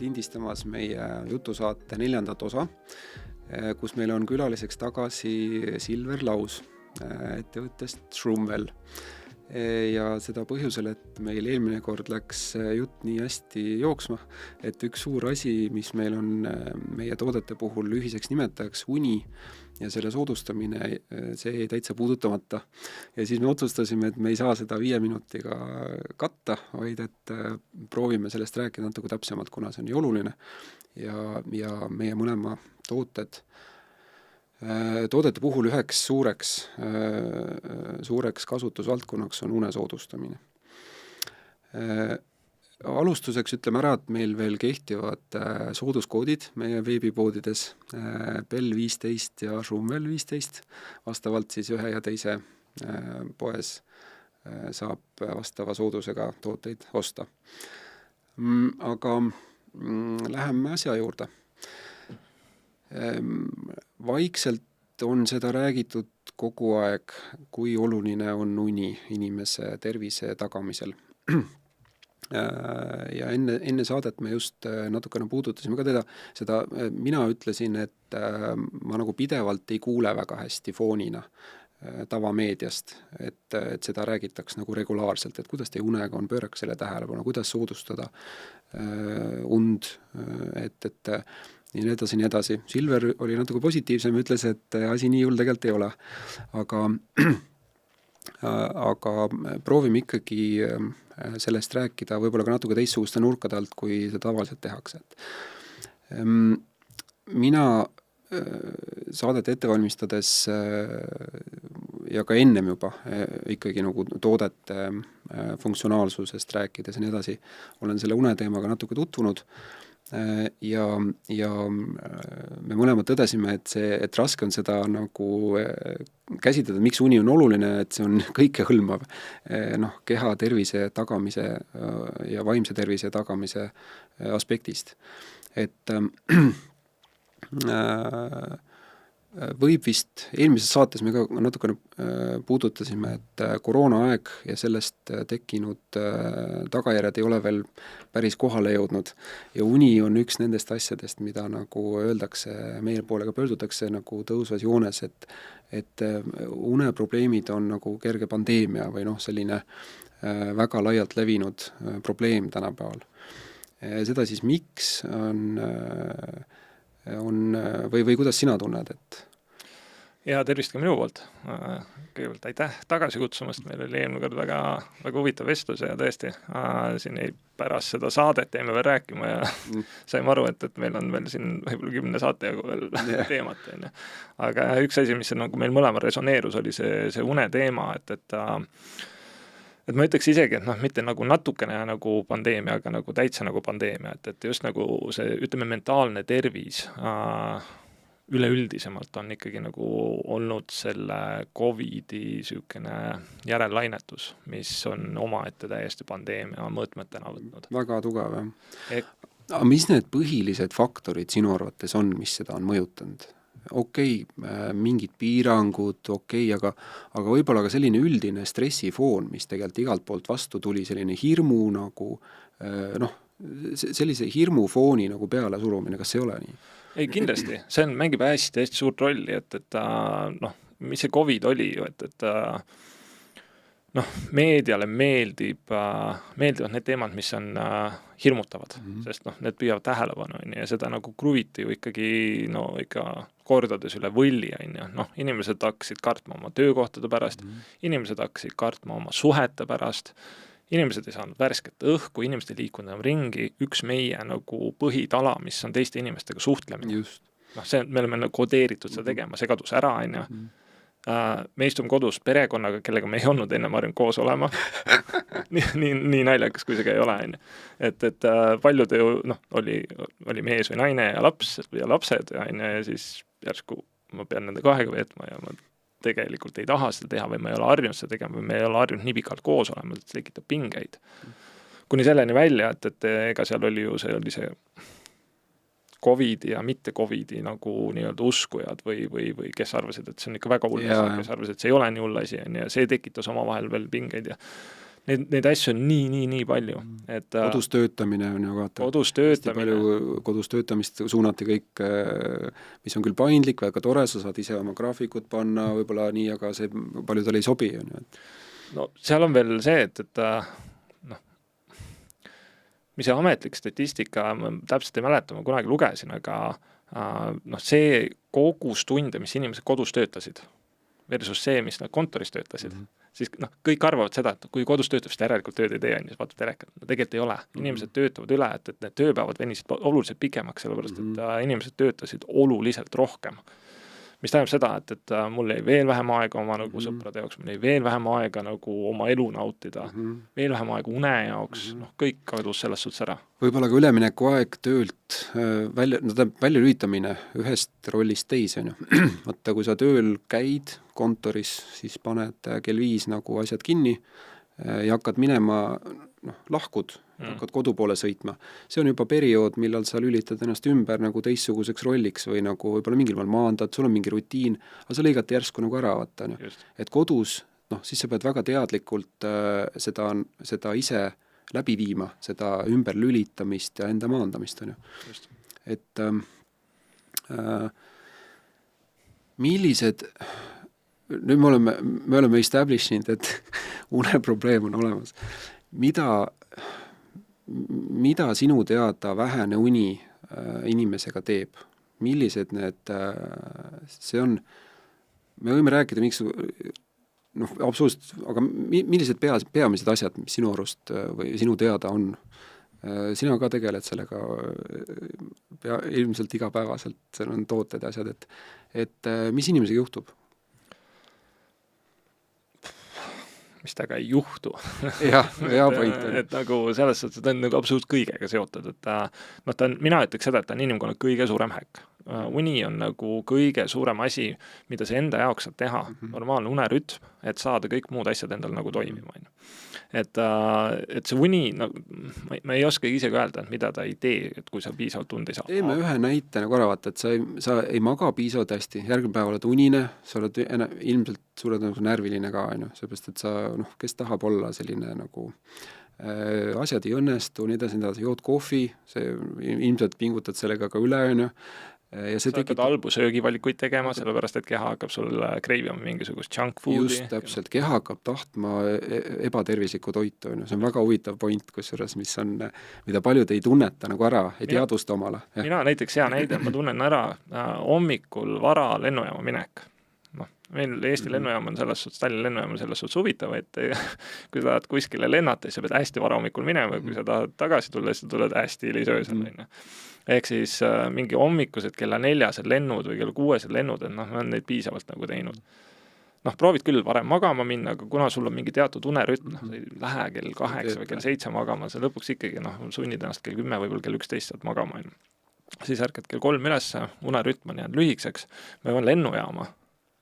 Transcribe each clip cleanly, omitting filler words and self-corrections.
lindistamas meie jutusaate 4. osa, kus meil on külaliseks tagasi Silver Laus ettevõttest Shroomwell. Ja seda põhjusel, et meil eelmine kord läks jutt nii hästi jooksma, et üks suur asi, mis meil on meie toodete puhul ühiseks nimetajaks uni ja selle soodustamine, see jäi täitsa puudutamata. Ja siis me otsustasime, et me ei saa seda 5 minutiga katta, vaid et proovime sellest rääkida natuke täpsemalt, kuna see on nii oluline. Ja meie mõlema toodete puhul üheks suureks kasutusvaldkonnaks on une soodustamine. Alustuseks ütleme ära, et meil veel kehtivad sooduskoodid meie veebipoodides Bell 15 ja Shroomwell 15, vastavalt siis ühe ja teise poes saab vastava soodusega tooteid osta. Aga läheme asja juurde. Vaikselt on seda räägitud kogu aeg, kui oluline on uni inimese tervise tagamisel. Ja enne saadet me just natukene puudutasime ka seda mina ütlesin, et ma nagu pidevalt ei kuule väga hästi foonina tavameediast, et seda räägitaks nagu regulaarselt, et kuidas teie unega on, pööraks selle tähelepanu, kuidas soodustada und, et nii edasi. Silver oli natuke positiivsem, ütles, et asi nii hull tegelikult ei ole. Aga proovime ikkagi sellest rääkida võib-olla ka natuke teistsuguste nurkade alt, kui see tavaliselt tehakse. Mina saadet ette valmistades ja ka ennem juba ikkagi nagu toodete funktsionaalsusest rääkides ja nii edasi, olen selle uneteemaga natuke tutvunud. Ja me mõlemad tõdesime, et raske on seda nagu käsitleda, miks uni on oluline, et see on kõikehõlmav keha tervise tagamise ja vaimse tervise tagamise aspektist. Et võib vist, eelmises saates me ka natukene puudutasime, et koroonaaeg ja sellest tekkinud tagajärjed ei ole veel päris kohale jõudnud. Ja uni on üks nendest asjadest, mida nagu öeldakse, meie poolega pöördutakse nagu tõusvas joones, et uneprobleemid on nagu kerge pandeemia või selline väga laialt levinud probleem tänapäeval. Seda siis miks või kuidas sina tunned, et? Ja tervist ka minu poolt. Kõigepealt aitäh tagasi kutsumast, meil oli eelmine kord väga huvitav vestlus ja tõesti siin pärast seda saadet jäime veel rääkima ja saime aru, et meil on veel siin võib-olla 10 saate jagu veel teemat. Aga üks asi, mis nagu meil mõlema resoneerus, oli see une teema, et ma ütleks isegi, et mitte nagu natukene nagu pandeemia, aga nagu täitsa nagu pandeemia, et just nagu see, ütleme, mentaalne tervis üleüldisemalt on ikkagi nagu olnud selle COVID-i sükene järellainetus, mis on omaette täiesti pandeemia mõõtmetena võtnud. Väga tugev, jah. Aga mis need põhilised faktorid sinu arvates on, mis seda on mõjutanud? Okei, mingid piirangud, aga võib-olla ka selline üldine stressifoon, mis tegelikult igalt poolt vastu tuli, selline hirmu nagu, sellise hirmufooni nagu peale surumine, kas ei ole nii? Ei, kindlasti. See mängib hästi suurt rolli, et mis see COVID oli ju, et meediale meeldivad need teemad, mis on hirmutavad, sest need püüavad tähelepanu, ja seda nagu kruviti ju ikkagi ikka kordades üle võlli, inimesed hakkasid kartma oma töökohtade pärast, inimesed hakkasid kartma oma suhete pärast, inimesed ei saanud värsket õhku, inimesed ei liikunud enam ringi, üks meie nagu põhitala, mis on teiste inimestega suhtlemine. Me oleme kodeeritud seda tegema, see kadus ära, me istume kodus perekonnaga, kellega me ei olnud enne harjunud koos olema. nii naljakas, kui see ka ei ole. Et paljud ju, oli mees või naine ja lapsed ja siis järsku ma pean nende kahega veetma ja ma tegelikult ei taha seda teha või ma ei ole harjunud seda tegema või me ei ole harjunud nii pikalt koos olema, et see tekitab pingeid. Kuni selleni välja, et ega seal oli ju see COVID-i ja mitte COVID-i nagu nii-öelda uskujad või kes arvasid, et see on ikka väga hull asi, kes arvasid, et see ei ole nii hull asi ja see tekitas oma vahel veel pingeid ja neid asju on nii palju, et kodus töötamine on ju vaata. Kodus töötamine. Palju kodus töötamist suunati kõik, mis on küll paindlik, väga tore, sa saad ise oma graafikut panna võib-olla nii, aga see paljudel ei sobi. No seal on veel see, et mis see ametlik statistika, ma täpselt ei mäleta, ma kunagi lugesin, aga see kogus tunde, mis inimesed kodus töötasid, versus see, mis nad kontoris töötasid, siis kõik arvavad seda, et kui kodus töötab, siis järelikult tööd ei tee, siis vaatab telekat. No tegelikult ei ole. Inimesed töötavad üle, et need tööpäevad venisid oluliselt pikemaks, sellepärast, et inimesed töötasid oluliselt rohkem. Mis tähendab seda, et mul ei veel vähem aega oma nagu sõprade jaoks, mul ei veel vähem aega nagu oma elu nautida, veel vähem aega une jaoks, kõik kadus selles suhtes ära. Võib-olla ka ülemineku aeg töölt välja lülitamine ühest rollist teise. Vaata, kui sa tööl käid kontoris, siis paned kell 5 nagu asjad kinni ja hakkad minema, lahkud, hakkad kodu poole sõitma. See on juba periood, millal sa lülitad ennast ümber nagu teissuguseks rolliks või nagu võib-olla mingil maal maandad, sul on mingi rutiin, aga sa lõigad järsku nagu ära, vaata. Et kodus, siis sa pead väga teadlikult seda ise läbi viima, seda ümber lülitamist ja enda maandamist. Et millised, nüüd me oleme established, et uneprobleem on olemas. Mida sinu teada vähene uni inimesega teeb? Millised need, see on, me võime rääkida miks, absoluutselt, aga millised peamised asjad, mis sinu arust või sinu teada on? Sina ka tegeled sellega ilmselt igapäevaselt, seal on tooted ja asjad, et mis inimesega juhtub? Mis temaga ei juhtu. hea point. Et nagu selles suhtes, ta on nagu absoluutselt kõigega seotud, et mina ütleks seda, et ta on inimkonna kõige suurem häkk. Uni on nagu kõige suurem asi, mida see enda jaoks saab teha, normaalne unerütm, et saada kõik muud asjad endal nagu toimima. Et see uni, ma ei oska ise ka öelda, et mida ta ei tee, et kui sa piisavalt tund ei saa. Teeme ühe näite nagu arvata, et sa ei maga piisavalt hästi, järgmine päev oled unine, sa oled ilmselt sulle nagu närviline ka, seepärast, et sa, kes tahab olla selline nagu asjad ei õnnestu, nii edasi, jood kohvi, see ilmselt pingutad sellega ka üle, ja sa hakkad halbu söögivalikuid tegema, sellepärast, et keha hakkab sulle kreivima mingisugust junk foodi. Just täpselt, keha hakkab tahtma ebatervislikku toitu, see on väga huvitav point, kusjuures, mida paljud ei tunneta nagu ära, ei teadusta omale. Mina näiteks hea näide, ma tunnen ära hommikul vara lennujaama minek. Meil Eesti lennujaam on selles suhtes, Tallinna lennujaam on selles suhtes huvitav, et kui sa tahad kuskile lennata, siis sa pead hästi vara hommikul minema, kui sa tahad tagasi tulla, siis sa tuled hästi hilisöösel. Ehk siis mingi hommikused kella 4-sed lennud või kella 6-sed lennud, et ma olen neid piisavalt nagu teinud. Proovid küll varem magama minna, aga kuna sul on mingi teatud unerütm, sa ei lähe kell 8 või kell 7 magama, sa lõpuks ikkagi sunnid ennast kell 10 või kell 11 saad magama. Siis ärkad kell 3 üles, unerütm on jäänud lühikseks, ma jõuan lennujaama.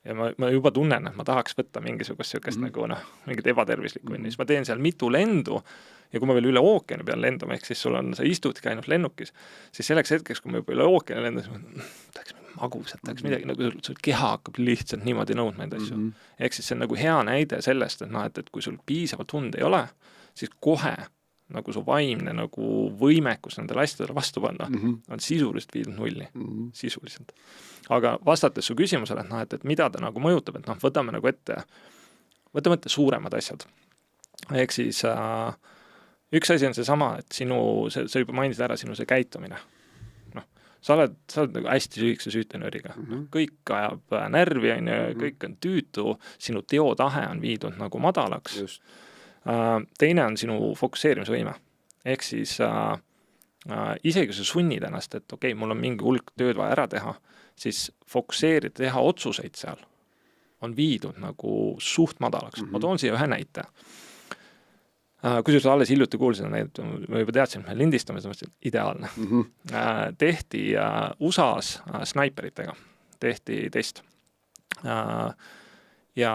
Ja ma juba tunnen, et ma tahaks võtta mingisugust sellist nagu mingit ebatervislikku, siis ma teen seal mitu lendu ja kui ma veel üle ookeani pean lendama, ehk siis sul on, sa istudki ainult lennukis, siis selleks hetkeks, kui ma juba üle ookeani lendan, siis ma tahaks magusat, tahaks midagi, nagu sul keha hakkab lihtsalt niimoodi nõudma neid asju. Ehk siis see on nagu hea näide sellest, et kui sul piisavalt tund ei ole, siis kohe nagu su vaimne nagu võimekus nendele asjadele vastu panna on sisuliselt viidud nulli. Sisuliselt. Aga vastates su küsimusele, et mida ta nagu mõjutab, et võtame nagu ette suuremad asjad. Ehk siis üks asi on see sama, et sa juba mainisid ära sinu see käitumine. Sa oled nagu hästi süükse süütenööriga. Kõik ajab närvi, kõik on tüütu, sinu teotahe on viidud nagu madalaks. Just. Teine on sinu fokusseerimisvõime. Ehk siis isegi sa sunnid ennast, et okei, mul on mingi hulk tööd vaja ära teha, siis fokusseerida, teha otsuseid seal on viidud nagu suht madalaks. Ma toon siia ühe näite. Kui sa alles hiljuti kuulsid, ma juba teadsin, et me lindistame, see ideaalne. Tehti USA-s snaiperitega. Tehti test. Ja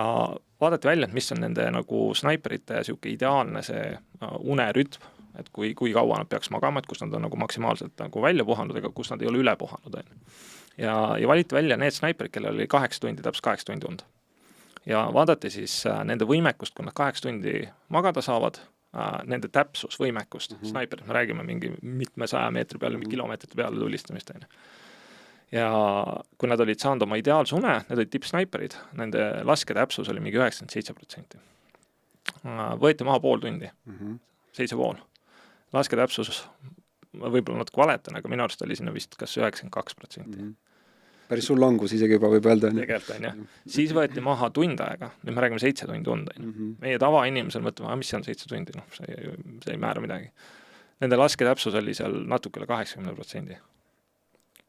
vaadati välja, et mis on nende nagu snaiperite siuke ideaalne see unerütm, et kui kaua nad peaks magama, et kus nad on nagu maksimaalselt nagu välja puhanud, ega kus nad ei ole üle puhanud. Ja valiti välja need snaiperid, kellel oli 8 tundi, täpselt 8 tundi und. ja vaadati siis nende võimekust, kui nad 8 tundi magada saavad, nende täpsus, võimekust, snaiperid, me räägime mingi mitmesaja meetri peale, kilomeetrite peale tulistamist, ja kui nad olid saanud oma ideaalse une, need olid tippsnaiperid, nende lasketäpsus oli mingi 97%. Võeti maha pool tundi, 7,5. Lasketäpsus, võib-olla natuke valetan, aga minu arust oli sinna vist kas 92%. Päris sul langus isegi juba võib öelda. Tegelikult on, jah. Siis võeti maha tund aega, nüüd me räägime 7 tundi und. Meie tavainimesel mõtleme, mis see on 7 tundi, see ei määra midagi. Nende lasketäpsus oli seal natuke üle 80%.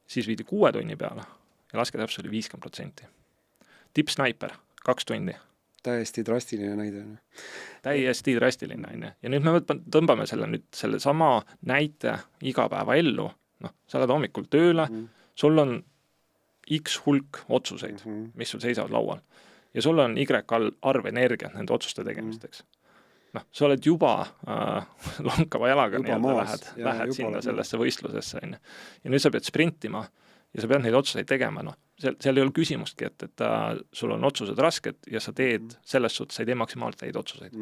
Siis viidi 6 tunni peale ja lasketäpsus oli 50%. Tippsnaiper, 2 tundi. Täiesti drastiline näide. Täiesti drastiline, on. Ja nüüd me tõmbame selle sama näite iga päeva ellu. Sa oled hommikul tööle, sul on X hulk otsuseid, mis sul seisavad laual. Ja sul on Y arv energiat nende otsuste tegemisteks. Sa oled juba lonkava jalaga lähed sinna sellesse võistlusesse. Ja nüüd sa pead sprintima ja sa pead neid otsuseid tegema. Seal ei ole küsimustki, et sul on otsused rasked ja sa teed selles suhtes, sa ei tee maksimaalselt neid otsuseid.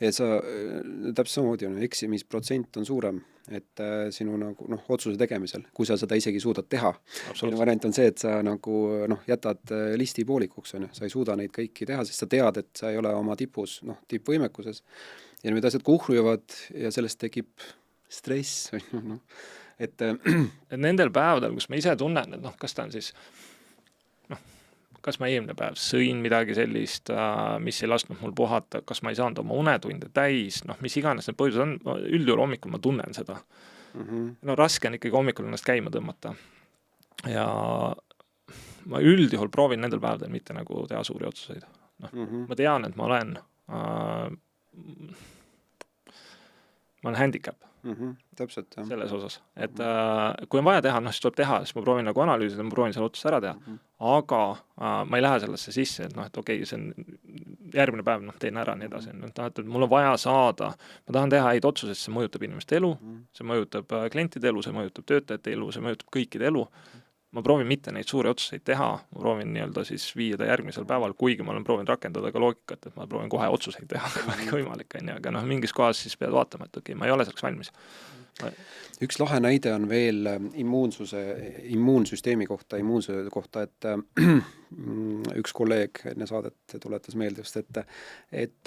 Et sa täpselt samamoodi on, eksimisprotsent on suurem, et sinu otsuse tegemisel, kui sa seda isegi suudad teha. Minu variant on see, et sa jätad listi poolikuks, sa ei suuda neid kõiki teha, sest sa tead, et sa ei ole oma tipus, tippvõimekuses. Ja nüüd asjad kuhruivad ja sellest tekib stress. Et nendel päevadel, kus ma ise tunnen, et kas ta on siis kas ma eelmine päev sõin midagi sellist, mis ei lasknud mul puhata, kas ma ei saanud oma unetunde täis, mis iganes need põhjused on, üldjuhul hommikul ma tunnen seda. Raske on ikkagi hommikul ennast käima tõmmata. Ja ma üldjuhul proovin nendel päevadel mitte nagu teha suuri otsuseid. Ma tean, et ma olen handicap. Täpselt, jah. Selles osas, et kui on vaja teha, siis tuleb teha, siis ma proovin nagu analüüsida, ma proovin selle otsust ära teha, aga ma ei lähe sellesse sisse, et okei, see on järgmine päev, teen ära nii edasi, et mul on vaja saada, ma tahan teha häid otsuseid, see mõjutab inimeste elu, see mõjutab klientide elu, see mõjutab töötajate elu, see mõjutab kõikide elu. Ma proovin mitte neid suuri otsuseid teha, ma proovin siis viida järgmisel päeval, kuigi ma olen proovinud rakendada ka loogikat, et ma proovin kohe otsuseid teha, kui võimalik on, aga mingis kohas siis pead vaatama, et okei, ma ei ole selleks valmis. Üks lahe näide on veel immuunsüsteemi kohta, et üks kolleeg enne saadet tuletas meelde just, et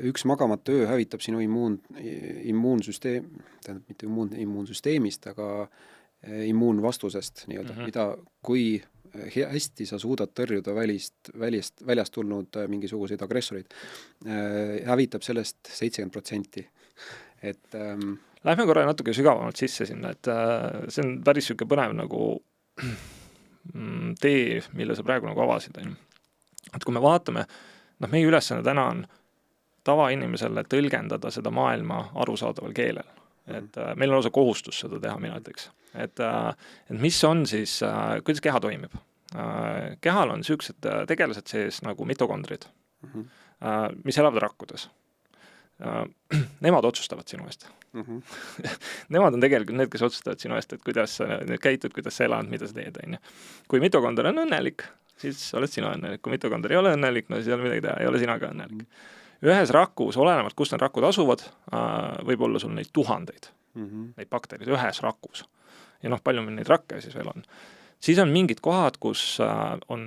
üks magamata öö hävitab sinu immuunsüsteem, tähendab mitte immuunsüsteemist, aga immuunvastusest, mida kui hästi sa suudad tõrjuda väljast tulnud mingisuguseid agressoreid, hävitab sellest 70%. Lähme korra natuke sügavamalt sisse sinna, et see on päris süke põnev nagu tee, mille sa praegu nagu avasid. Et kui me vaatame, meie ülesanne täna on tavainimesele tõlgendada seda maailma arusaadaval keelel. Et meil on osa kohustus seda teha, mina ütleks. Et mis on siis, kuidas keha toimib? Kehal on sellised tegelased sees nagu mitokondrid, mis elavad rakkudes. Nemad otsustavad sinu eest. Nemad on tegelikult need, kes otsustavad sinu eest, et kuidas sa käitud, kuidas sa elad, mida sa teed. Kui mitokonder on õnnelik, siis oled sina õnnelik. Kui mitokonder ei ole õnnelik, siis ei ole midagi teha, ei ole sina ka õnnelik. Ühes rakus, olenevalt, kus need rakud asuvad, võib olla sul neid tuhandeid, neid bakterid ühes rakus. Ja palju meil neid rakke siis veel on. Siis on mingid kohad, kus on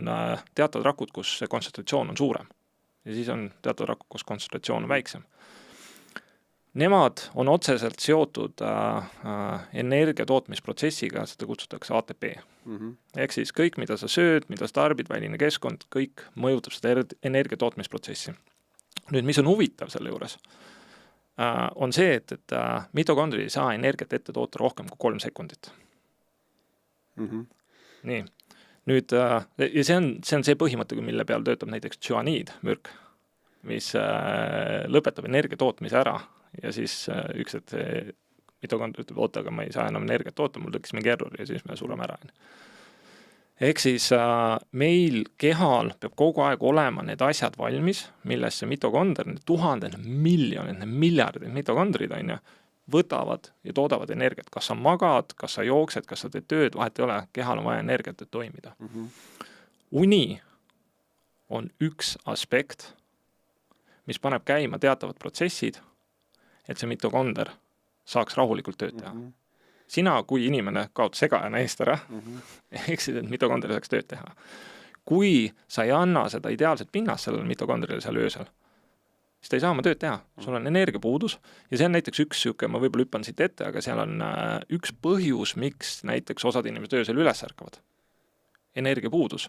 teatavad rakud, kus see kontsentratsioon on suurem. Ja siis on teatavad rakud, kus kontsentratsioon on väiksem. Nemad on otseselt seotud energia tootmisprotsessiga, seda kutsutakse ATP. Ehk siis kõik, mida sa sööd, mida sa tarbid, väline keskkond, kõik mõjutab seda energia tootmisprotsessi. Nüüd, mis on huvitav selle juures, on see, et mitokondrid ei saa energiat ette toota rohkem kui 3 sekundit. Nii. Nüüd, ja see on see põhimõte, mille peal töötab näiteks tsüaniidmürk, mis lõpetab energia tootmise ära ja siis üks, et mitokondrid ütleb, oota, aga ma ei saa enam energiat toota, mul tekkis mingi error ja siis me sureme ära. Ehk siis meil kehal peab kogu aeg olema need asjad valmis, millesse mitokonder, need tuhanded, miljonid, miljardid mitokondrid võtavad ja toodavad energiat. Kas sa magad, kas sa jooksed, kas sa teed tööd, vahet ei ole, kehal on vaja energiat, et toimida. Uni on üks aspekt, mis paneb käima teatavad protsessid, et see mitokonder saaks rahulikult tööd teha. Sina, kui inimene kaod segajana eest ära, eksid, et mitokondril saaks tööd teha. Kui sa ei anna seda ideaalset pinnast sellele mitokondrile seal öösel, siis ta ei saa oma tööd teha. Sul on energiapuudus ja see on näiteks üks siuke, ma võib-olla hüppan siit ette, aga seal on üks põhjus, miks näiteks osad inimesed öösel üles ärkavad. Energiapuudus.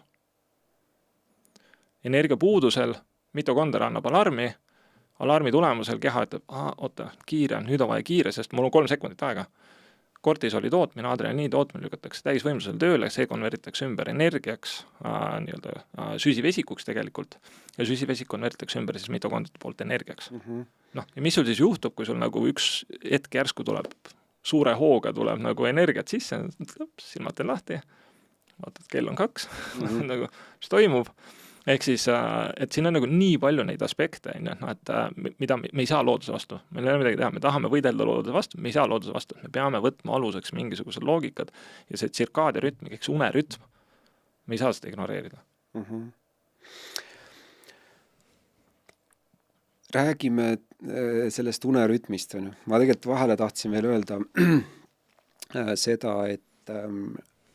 Energiapuudusel mitokonder annab alarmi tulemusel keha ütleb, oota, kiire, nüüd on vaja kiire, sest mul on 3 sekundit aega. Kortisoli tootmine, adrenaliini tootmine lükatakse täisvõimsusel tööle, see konvertitakse ümber energiaks, süsivesikuks tegelikult, ja süsivesik konvertitakse ümber siis mitokondrite poolt energiaks. Noh, ja mis sul siis juhtub, kui sul nagu üks hetk järsku tuleb, suure hooga tuleb nagu energiat sisse, silmad teen lahti, vaatad, kell on 2, nagu, mis toimub. Ehk siis, et siin on nagu nii palju neid aspekte, et mida me ei saa looduse vastu. Meil ei ole midagi teha, me tahame võidelda looduse vastu, me ei saa looduse vastu. Me peame võtma aluseks mingisugused loogikad ja see tsirkaadia rütm, eks unerütm, me ei saa seda ignoreerida. Räägime sellest unerütmist. Ma tegelikult vahele tahtsin veel öelda seda, et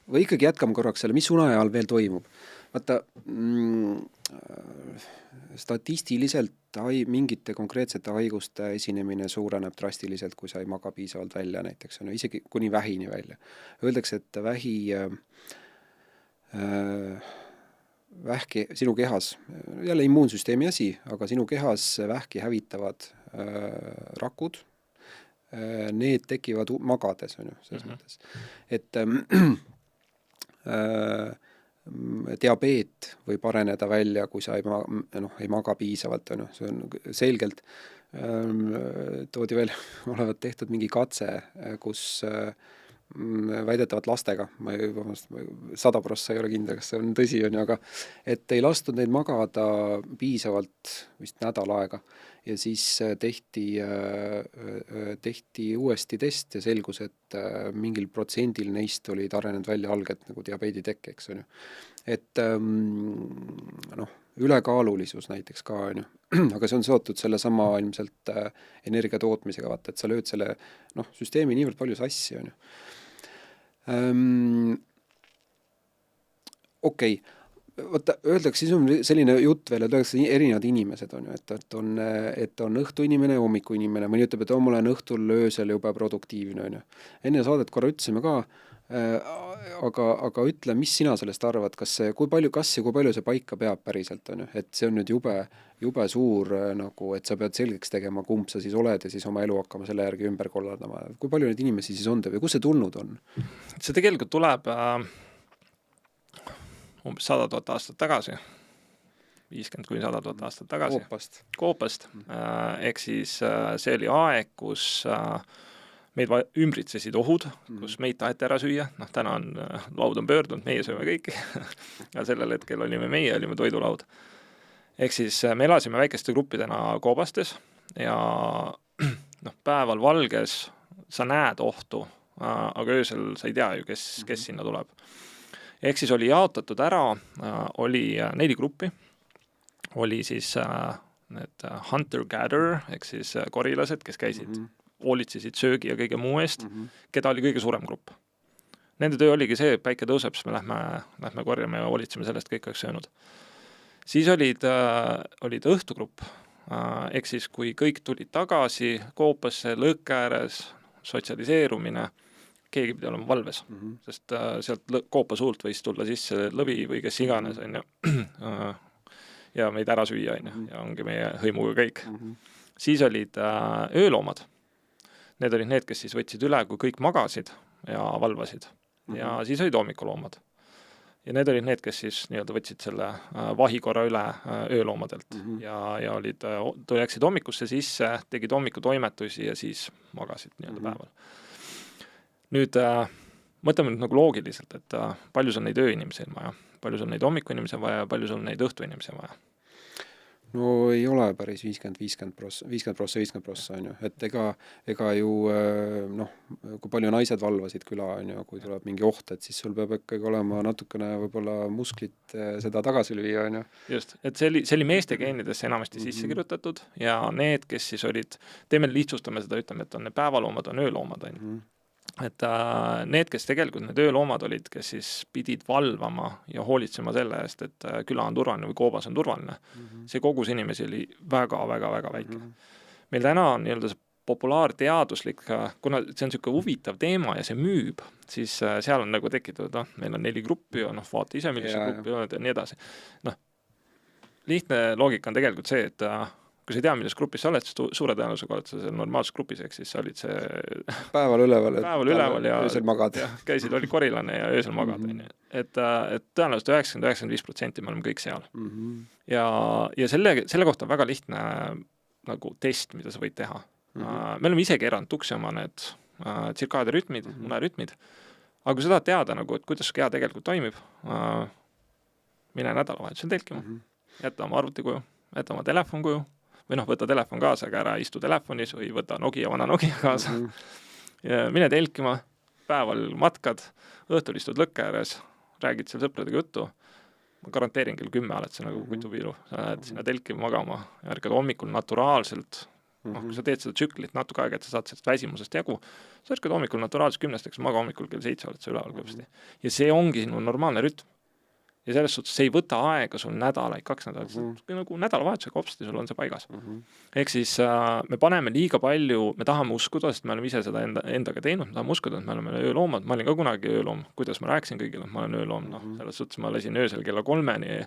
või ikkagi jätkame korraks selle, mis une ajal veel toimub. Vaata, statistiliselt mingite konkreetsete haiguste esinemine suureneb drastiliselt, kui sa ei maga piisavalt välja näiteks, isegi kuni vähini välja. Öeldakse, et vähki sinu kehas, jälle immuunsüsteemi asi, aga sinu kehas vähki hävitavad rakud, need tekivad magades, selles mõttes. Et diabeet võib areneda välja, kui sa ei maga piisavalt. See on selgelt, toodi veel, olevat tehtud mingi katse, kus väidetavalt lastega, ma 100% ei ole kindel, kas see on tõsi, aga et ei lastud neid magada piisavalt vist nädal aega ja siis tehti uuesti test ja selgus, et mingil protsendil neist olid arenenud välja alged nagu diabeedi tekke, eks on ju. Et ülekaalulisus näiteks ka on ju, aga see on seotud selle sama ilmselt energia tootmisega, vaata, et sa lööd selle süsteemi niivõrd palju sassi on ju. Okei. Vaata, öeldakse, siis on selline jutt veel, et öeldakse erinevad inimesed on ju, et on õhtu inimene ja hommiku inimene, mõni ütleb, et ma olen õhtul öösel juba produktiivne on ju. Enne saadet korra ütlesime ka, aga ütle, mis sina sellest arvad, kui palju see paika peab päriselt on ju, et see on nüüd jube suur nagu, et sa pead selgeks tegema, kumb sa siis oled ja siis oma elu hakkama selle järgi ümber kollandama. Kui palju neid inimesi siis on või kus see tulnud on? See tegelikult tuleb umbes 100 000 aastat tagasi, 50 kuni 100 000 aastat tagasi. Koopast. Ehk siis see oli aeg, kus meid ümbritsesid ohud, kus meid taheti ära süüa. Täna on laud on pöördunud, meie sööme kõiki. Ja sellel hetkel olime toidulaud. Ehk siis me elasime väikeste gruppidena koobastes ja päeval valges sa näed ohtu, aga öösel sa ei tea ju, kes sinna tuleb. Ehk siis oli jaotatud ära, oli 4 gruppi, oli siis need hunter-gatherer, ehk siis korilased, kes käisid, hoolitsesid söögi ja kõige muu eest, keda oli kõige suurem grupp. Nende töö oligi see, päike tõuseb, siis me lähme korjame ja hoolitseme sellest, kõik oleks söönud. Siis olid õhtugrupp, ehk siis kui kõik tulid tagasi koopasse, lõõke ääres, sotsialiseerumine, keegi pidi olema valves, sest sealt koopa suult võis tulla sisse lõvi või kes iganes, on ju, ja meid ära süüa, on ju, ja ongi meie hõimuga kõik. Siis olid ööloomad. Need olid need, kes siis võtsid üle, kui kõik magasid ja valvasid. Ja siis olid hommikuloomad. Ja need olid need, kes siis nii-öelda võtsid selle vahikorra üle ööloomadelt. Ja läksid hommikusse sisse, tegid hommikutoimetusi ja siis magasid nii-öelda päeval. Nüüd mõtleme nüüd nagu loogiliselt, et palju sul neid ööinimesi on vaja, palju sul neid hommikuinimesi on vaja ja palju sul neid õhtuinimesi on vaja? no ei ole päris 50%, on ju, et ega ju noh, kui palju naised valvasid küla, on ju, kui tuleb mingi oht, et siis sul peab ikkagi olema natukene võib-olla musklit seda tagasi lüüa, on ju. Just, et see oli meeste geenidesse enamasti sisse kirjutatud ja need, kes siis olid, teeme lihtsustame seda, ütleme, et on need päevaloomad, on ööloomad, on ju. Et need, kes tegelikult need ööloomad olid, kes siis pidid valvama ja hoolitsema selle eest, et küla on turvaline või koobas on turvaline, see kogus inimesi oli väga-väga-väga väike. Meil täna on nii-öelda see populaarteaduslik, kuna see on niisugune huvitav teema ja see müüb, siis seal on nagu tekitatud, meil on 4 gruppi ja vaata ise, millise gruppi on ja nii edasi. Lihtne loogika on tegelikult see, et kui sa ei tea, milles grupis sa oled, siis suure tõenäosusega oled sa seal normaalses grupis, ehk siis sa olid see päeval üleval ja öösel magad. Käisid, oli korilane ja öösel magad. Et tõenäoliselt 90-95% me oleme kõik seal. Ja selle kohta on väga lihtne nagu test, mida sa võid teha. Me oleme isegi eranud tuksi oma need tsirkaade rütmid, unerütmid, aga kui sa tahad teada, nagu, et kuidas keha tegelikult toimib, mine nädalavahetusel telkima, jätta oma arvutikuju, jätta oma telefon kuju, või võta telefon kaasa, aga ära istu telefonis või võta Nokia, vana Nokia kaasa. Ja mine telkima, päeval matkad, õhtul istud lõkke ääres, räägid seal sõpradega juttu. Ma garanteerin kell 10 oled sa nagu kutupiilu. Sa lähed sinna telkima magama ja ärkad hommikul naturaalselt. Kui sa teed seda tsüklit natuke aega, et sa saad sellest väsimusest jagu, sa ärkad hommikul naturaalselt 10, maga hommikul kell 7 oled sa üleval kõpsti. Ja see ongi sinu normaalne rütm. Ja selles suhtes see ei võta aega sul nädalaid, 2 nädalat, nagu nädalavahetusega hopsti sul on see paigas. Ehk siis me paneme liiga palju, me tahame uskuda, sest me oleme ise seda endaga teinud, me tahame uskuda, et me oleme ööloomad, ma olin ka kunagi ööloom, kuidas ma rääkisin kõigile, et ma olen ööloom, selles suhtes ma lasin öösel kella 3-ni,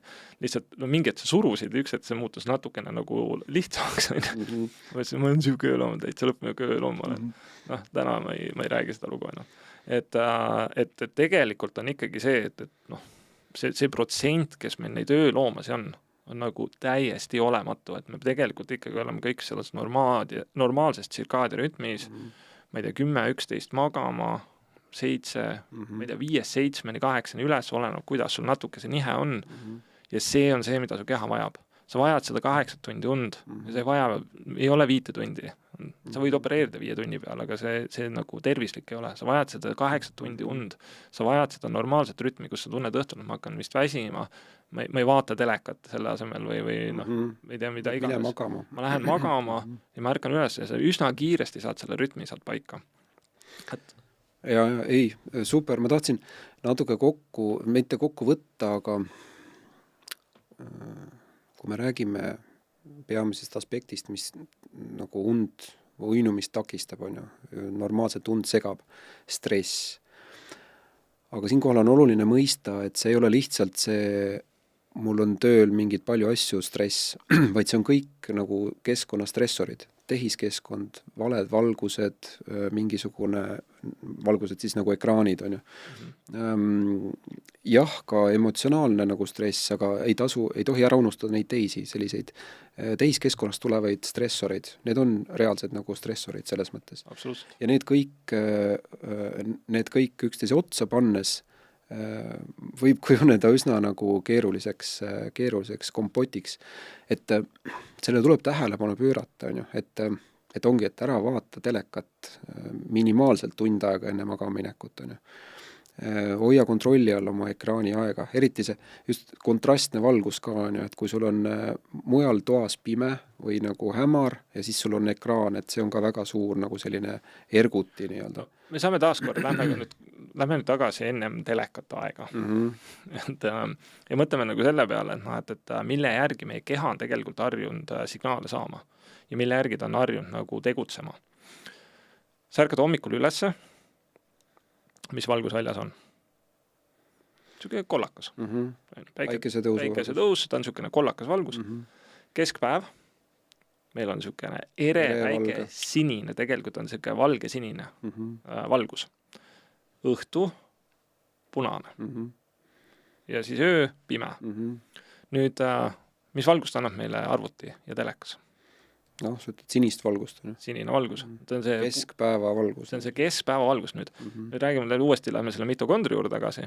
lihtsalt mingi hetk see surusid, üks hetk see muutus natukene nagu lihtsamaks. Ma olen siuke ööloom, täitsa lõpmine ööloom olen. Täna ma ei räägi seda lugu enam. Et tegelikult on ikkagi see, et see protsent, kes meil neid ööloomasi on nagu täiesti olematu, et me tegelikult ikkagi oleme kõik selles normaalses tsirkaadi rütmis, ma ei tea, 10-11 magama, 7, ma ei tea, 5-7, 8 üles oleneb, kuidas sul natuke see nihe on ja see on see, mida su keha vajab. Sa vajad seda 8 tundi und ja see ei ole 5 tundi. Sa võid opereerida 5 tunni peale, aga see nagu tervislik ei ole. Sa vajad seda 8 tundi und. Sa vajad seda normaalset rütmi, kus sa tunned õhtul, ma hakkan vist väsima, ma ei vaata telekat selle asemel või ei tea, mida iganes. Ma lähen magama ja ma ärkan üles ja sa üsna kiiresti saad selle rütmi saad paika. Ja ei, super, ma tahtsin natuke mitte kokku võtta, aga kui me räägime peamisest aspektist, mis nagu und või uinumist takistab, on ju, normaalselt und segab, stress. Aga siinkohal on oluline mõista, et see ei ole lihtsalt see, mul on tööl mingid palju asju stress, vaid see on kõik nagu keskkonnastressorid, tehiskeskkond, valed valgused, mingisugune valgused siis nagu ekraanid, on ju. Jah, ka emotsionaalne nagu stress, aga ei tohi ära unustada neid teisi, selliseid tehiskeskkonnast tulevaid stressorid. Need on reaalsed nagu stressorid selles mõttes. Ja need kõik üksteise otsa pannes võib kujuneda üsna nagu keeruliseks kompotiks, et selle tuleb tähelepanu pöörata, on ju, et ongi, et ära vaata telekat minimaalselt tund aega enne magaminekut, on ju. Hoia kontrolli all oma ekraani aega, eriti see just kontrastne valgus ka, on ju, et kui sul on mujal toas pime või nagu hämar ja siis sul on ekraan, et see on ka väga suur nagu selline erguti nii-öelda. Me saame taaskord, lähme nüüd tagasi ennem telekat aega. Ja mõtleme nagu selle peale, et mille järgi meie keha on tegelikult harjunud signaale saama ja mille järgi ta on harjunud nagu tegutsema. Sa ärkad hommikul ülesse, mis valgus väljas on? Niisugune kollakas. Päikesetõus, ta on niisugune kollakas valgus. Keskpäev, meil on niisugune väike sinine, tegelikult on niisugune valge sinine valgus. Õhtu, punane. Ja siis öö, pime. Nüüd, mis valgust annab meile arvuti ja telekas? Sa ütled sinist valgust. Sinine valgus. Keskpäeva valgus. See on see keskpäeva valgus nüüd. Nüüd räägime uuesti, lähme selle mitokondri juurde tagasi.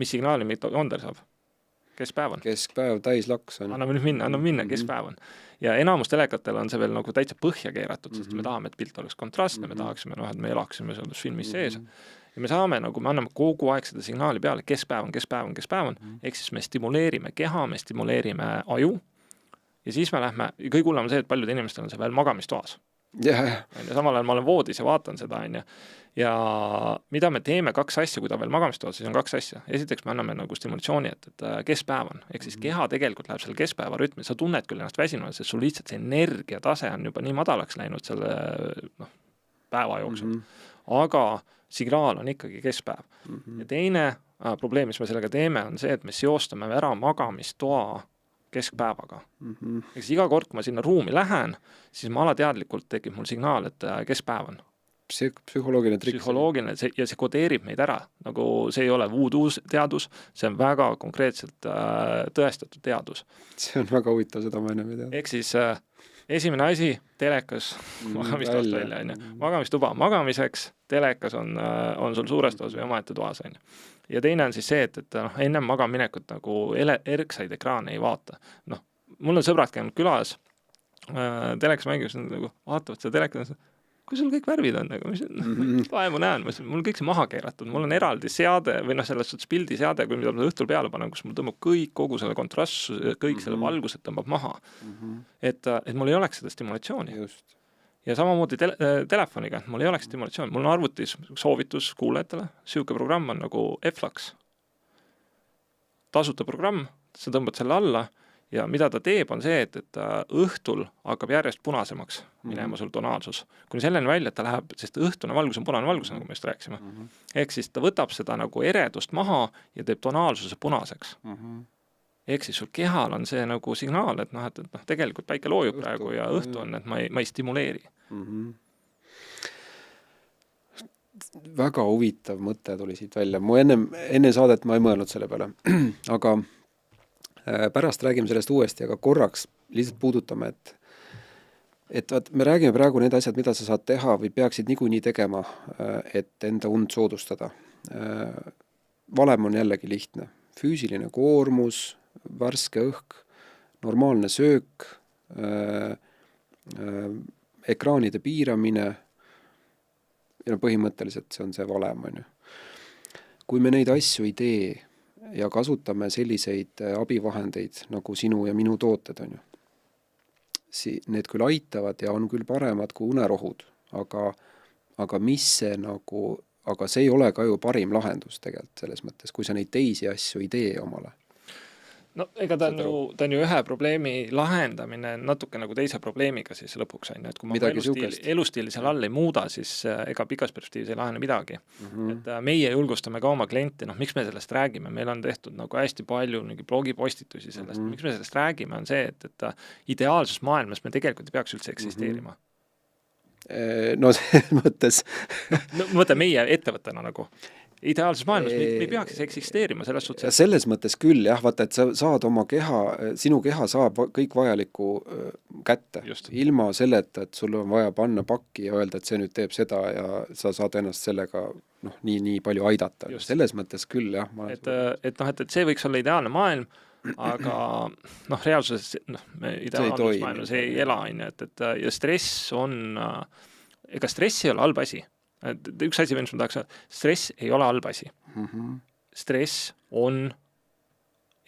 Mis signaali mitokonder saab? keskpäev on. Keskpäev, täislaks on. Anname minna, keskpäev on. Ja enamus telekatel on see veel nagu täitsa põhja keeratud, sest me tahame, et pilt oleks kontrastne, me tahaksime, et me elaksime selles filmis sees. Ja me saame nagu, me anname kogu aeg seda signaali peale, keskpäev on, ehk siis me stimuleerime keha, me stimuleerime aju ja siis me lähme, kõige hullem on see, et paljud inimestel on see veel magamistoas. Yeah. Samal ajal ma olen voodis ja vaatan seda, ja mida me teeme 2 asja, kui ta veel magamistoas, siis on 2 asja. Esiteks me anname nagu stimulatsiooni, et keskpäev on, ehk siis keha tegelikult läheb selle keskpäeva rütmi, sa tunned küll ennast väsinuna, sest sul lihtsalt see energiatase on juba nii madalaks läinud selle päeva jooksul. Aga signaal on ikkagi keskpäev. Ja teine probleem, mis me sellega teeme, on see, et me seostame ära magamistoa keskpäevaga. Eks iga kord, kui ma sinna ruumi lähen, siis ma alateadlikult tekib mul signaal, et keskpäev on. Psühholoogiline trik. Psühholoogiline, ja see kodeerib meid ära. Nagu see ei ole voodoo teadus, see on väga konkreetselt tõestatud teadus. See on väga huvitav, seda ma enne ei tea. Ehk siis esimene asi, telekas, magamistoast välja. Magamistuba magamiseks, telekas on sul suures toas või omaette toas. Ja teine on siis see, et ennem magaminekut nagu erksaid ekraane ei vaata. Mul on sõbrad käinud külas, telekas mängimas, nagu vaatavad seda telekas, kui sul kõik värvid on, nagu, mis vaevu näen, mul kõik see maha keeratud, mul on eraldi seade või selles suhtes pildiseade, mida ma õhtul peale panen, kus mul tõmbab kogu selle kontrastus, kõik selle valgused tõmbab maha. Et mul ei oleks seda stimulatsiooni. Just. Ja samamoodi telefoniga, et mul ei oleks stimulatsiooni. Mul on arvutis soovitus kuulajatele, siuke programm on nagu F-Lux. Tasuta programm, sa tõmbad selle alla ja mida ta teeb on see, et õhtul hakkab järjest punasemaks minema sul tonaalsus. Kuni selleni välja, et ta läheb, sest õhtune valgus on punane valgus, nagu me just rääkisime. Ehk siis ta võtab seda nagu eredust maha ja teeb tonaalsuse punaseks. Ehk siis sul kehal on see nagu signaal, et tegelikult päike loojub praegu ja õhtu on, et ma ei stimuleeri. Väga huvitav mõte tuli siit välja. Mu enne saadet ma ei mõelnud selle peale, aga pärast räägime sellest uuesti, aga korraks lihtsalt puudutame, et me räägime praegu need asjad, mida sa saad teha või peaksid niikuinii tegema, et enda und soodustada. Valem on jällegi lihtne. Füüsiline koormus, värske õhk, normaalne söök, ekraanide piiramine ja põhimõtteliselt see on see valem. Kui me neid asju ei tee ja kasutame selliseid abivahendeid nagu sinu ja minu tooted, need küll aitavad ja on küll paremad kui unerohud, aga mis see nagu, aga see ei ole ka ju parim lahendus tegelikult selles mõttes, kui sa neid teisi asju ei tee omale. No ega ta on ju ühe probleemi lahendamine natuke nagu teise probleemiga siis lõpuks on, et kui ma elustiili seal all ei muuda, siis ega pikas perspektiivis ei lahene midagi. Et meie julgustame ka oma klienti, miks me sellest räägime, meil on tehtud nagu hästi palju blogipostitusi sellest, miks me sellest räägime, on see, et ideaalses maailmas me tegelikult ei peaks üldse eksisteerima. No selles mõttes mõtle meie ettevõttena nagu ideaalses maailmas me ei peaks eksisteerima selles suhtes. Selles mõttes küll, jah, vaata, et sa saad oma keha, sinu keha saab kõik vajalikku kätte. Just. Ilma selleta, et sul on vaja panna pakki ja öelda, et see nüüd teeb seda ja sa saad ennast sellega nii palju aidata. Just. Selles mõttes küll, jah. Et see võiks olla ideaalne maailm, aga reaalsuses ideaalses maailmas ei ela, ja stress on, ega stress ei ole halb asi. Üks asi, mis ma tahaks öelda, stress ei ole halb asi. Stress on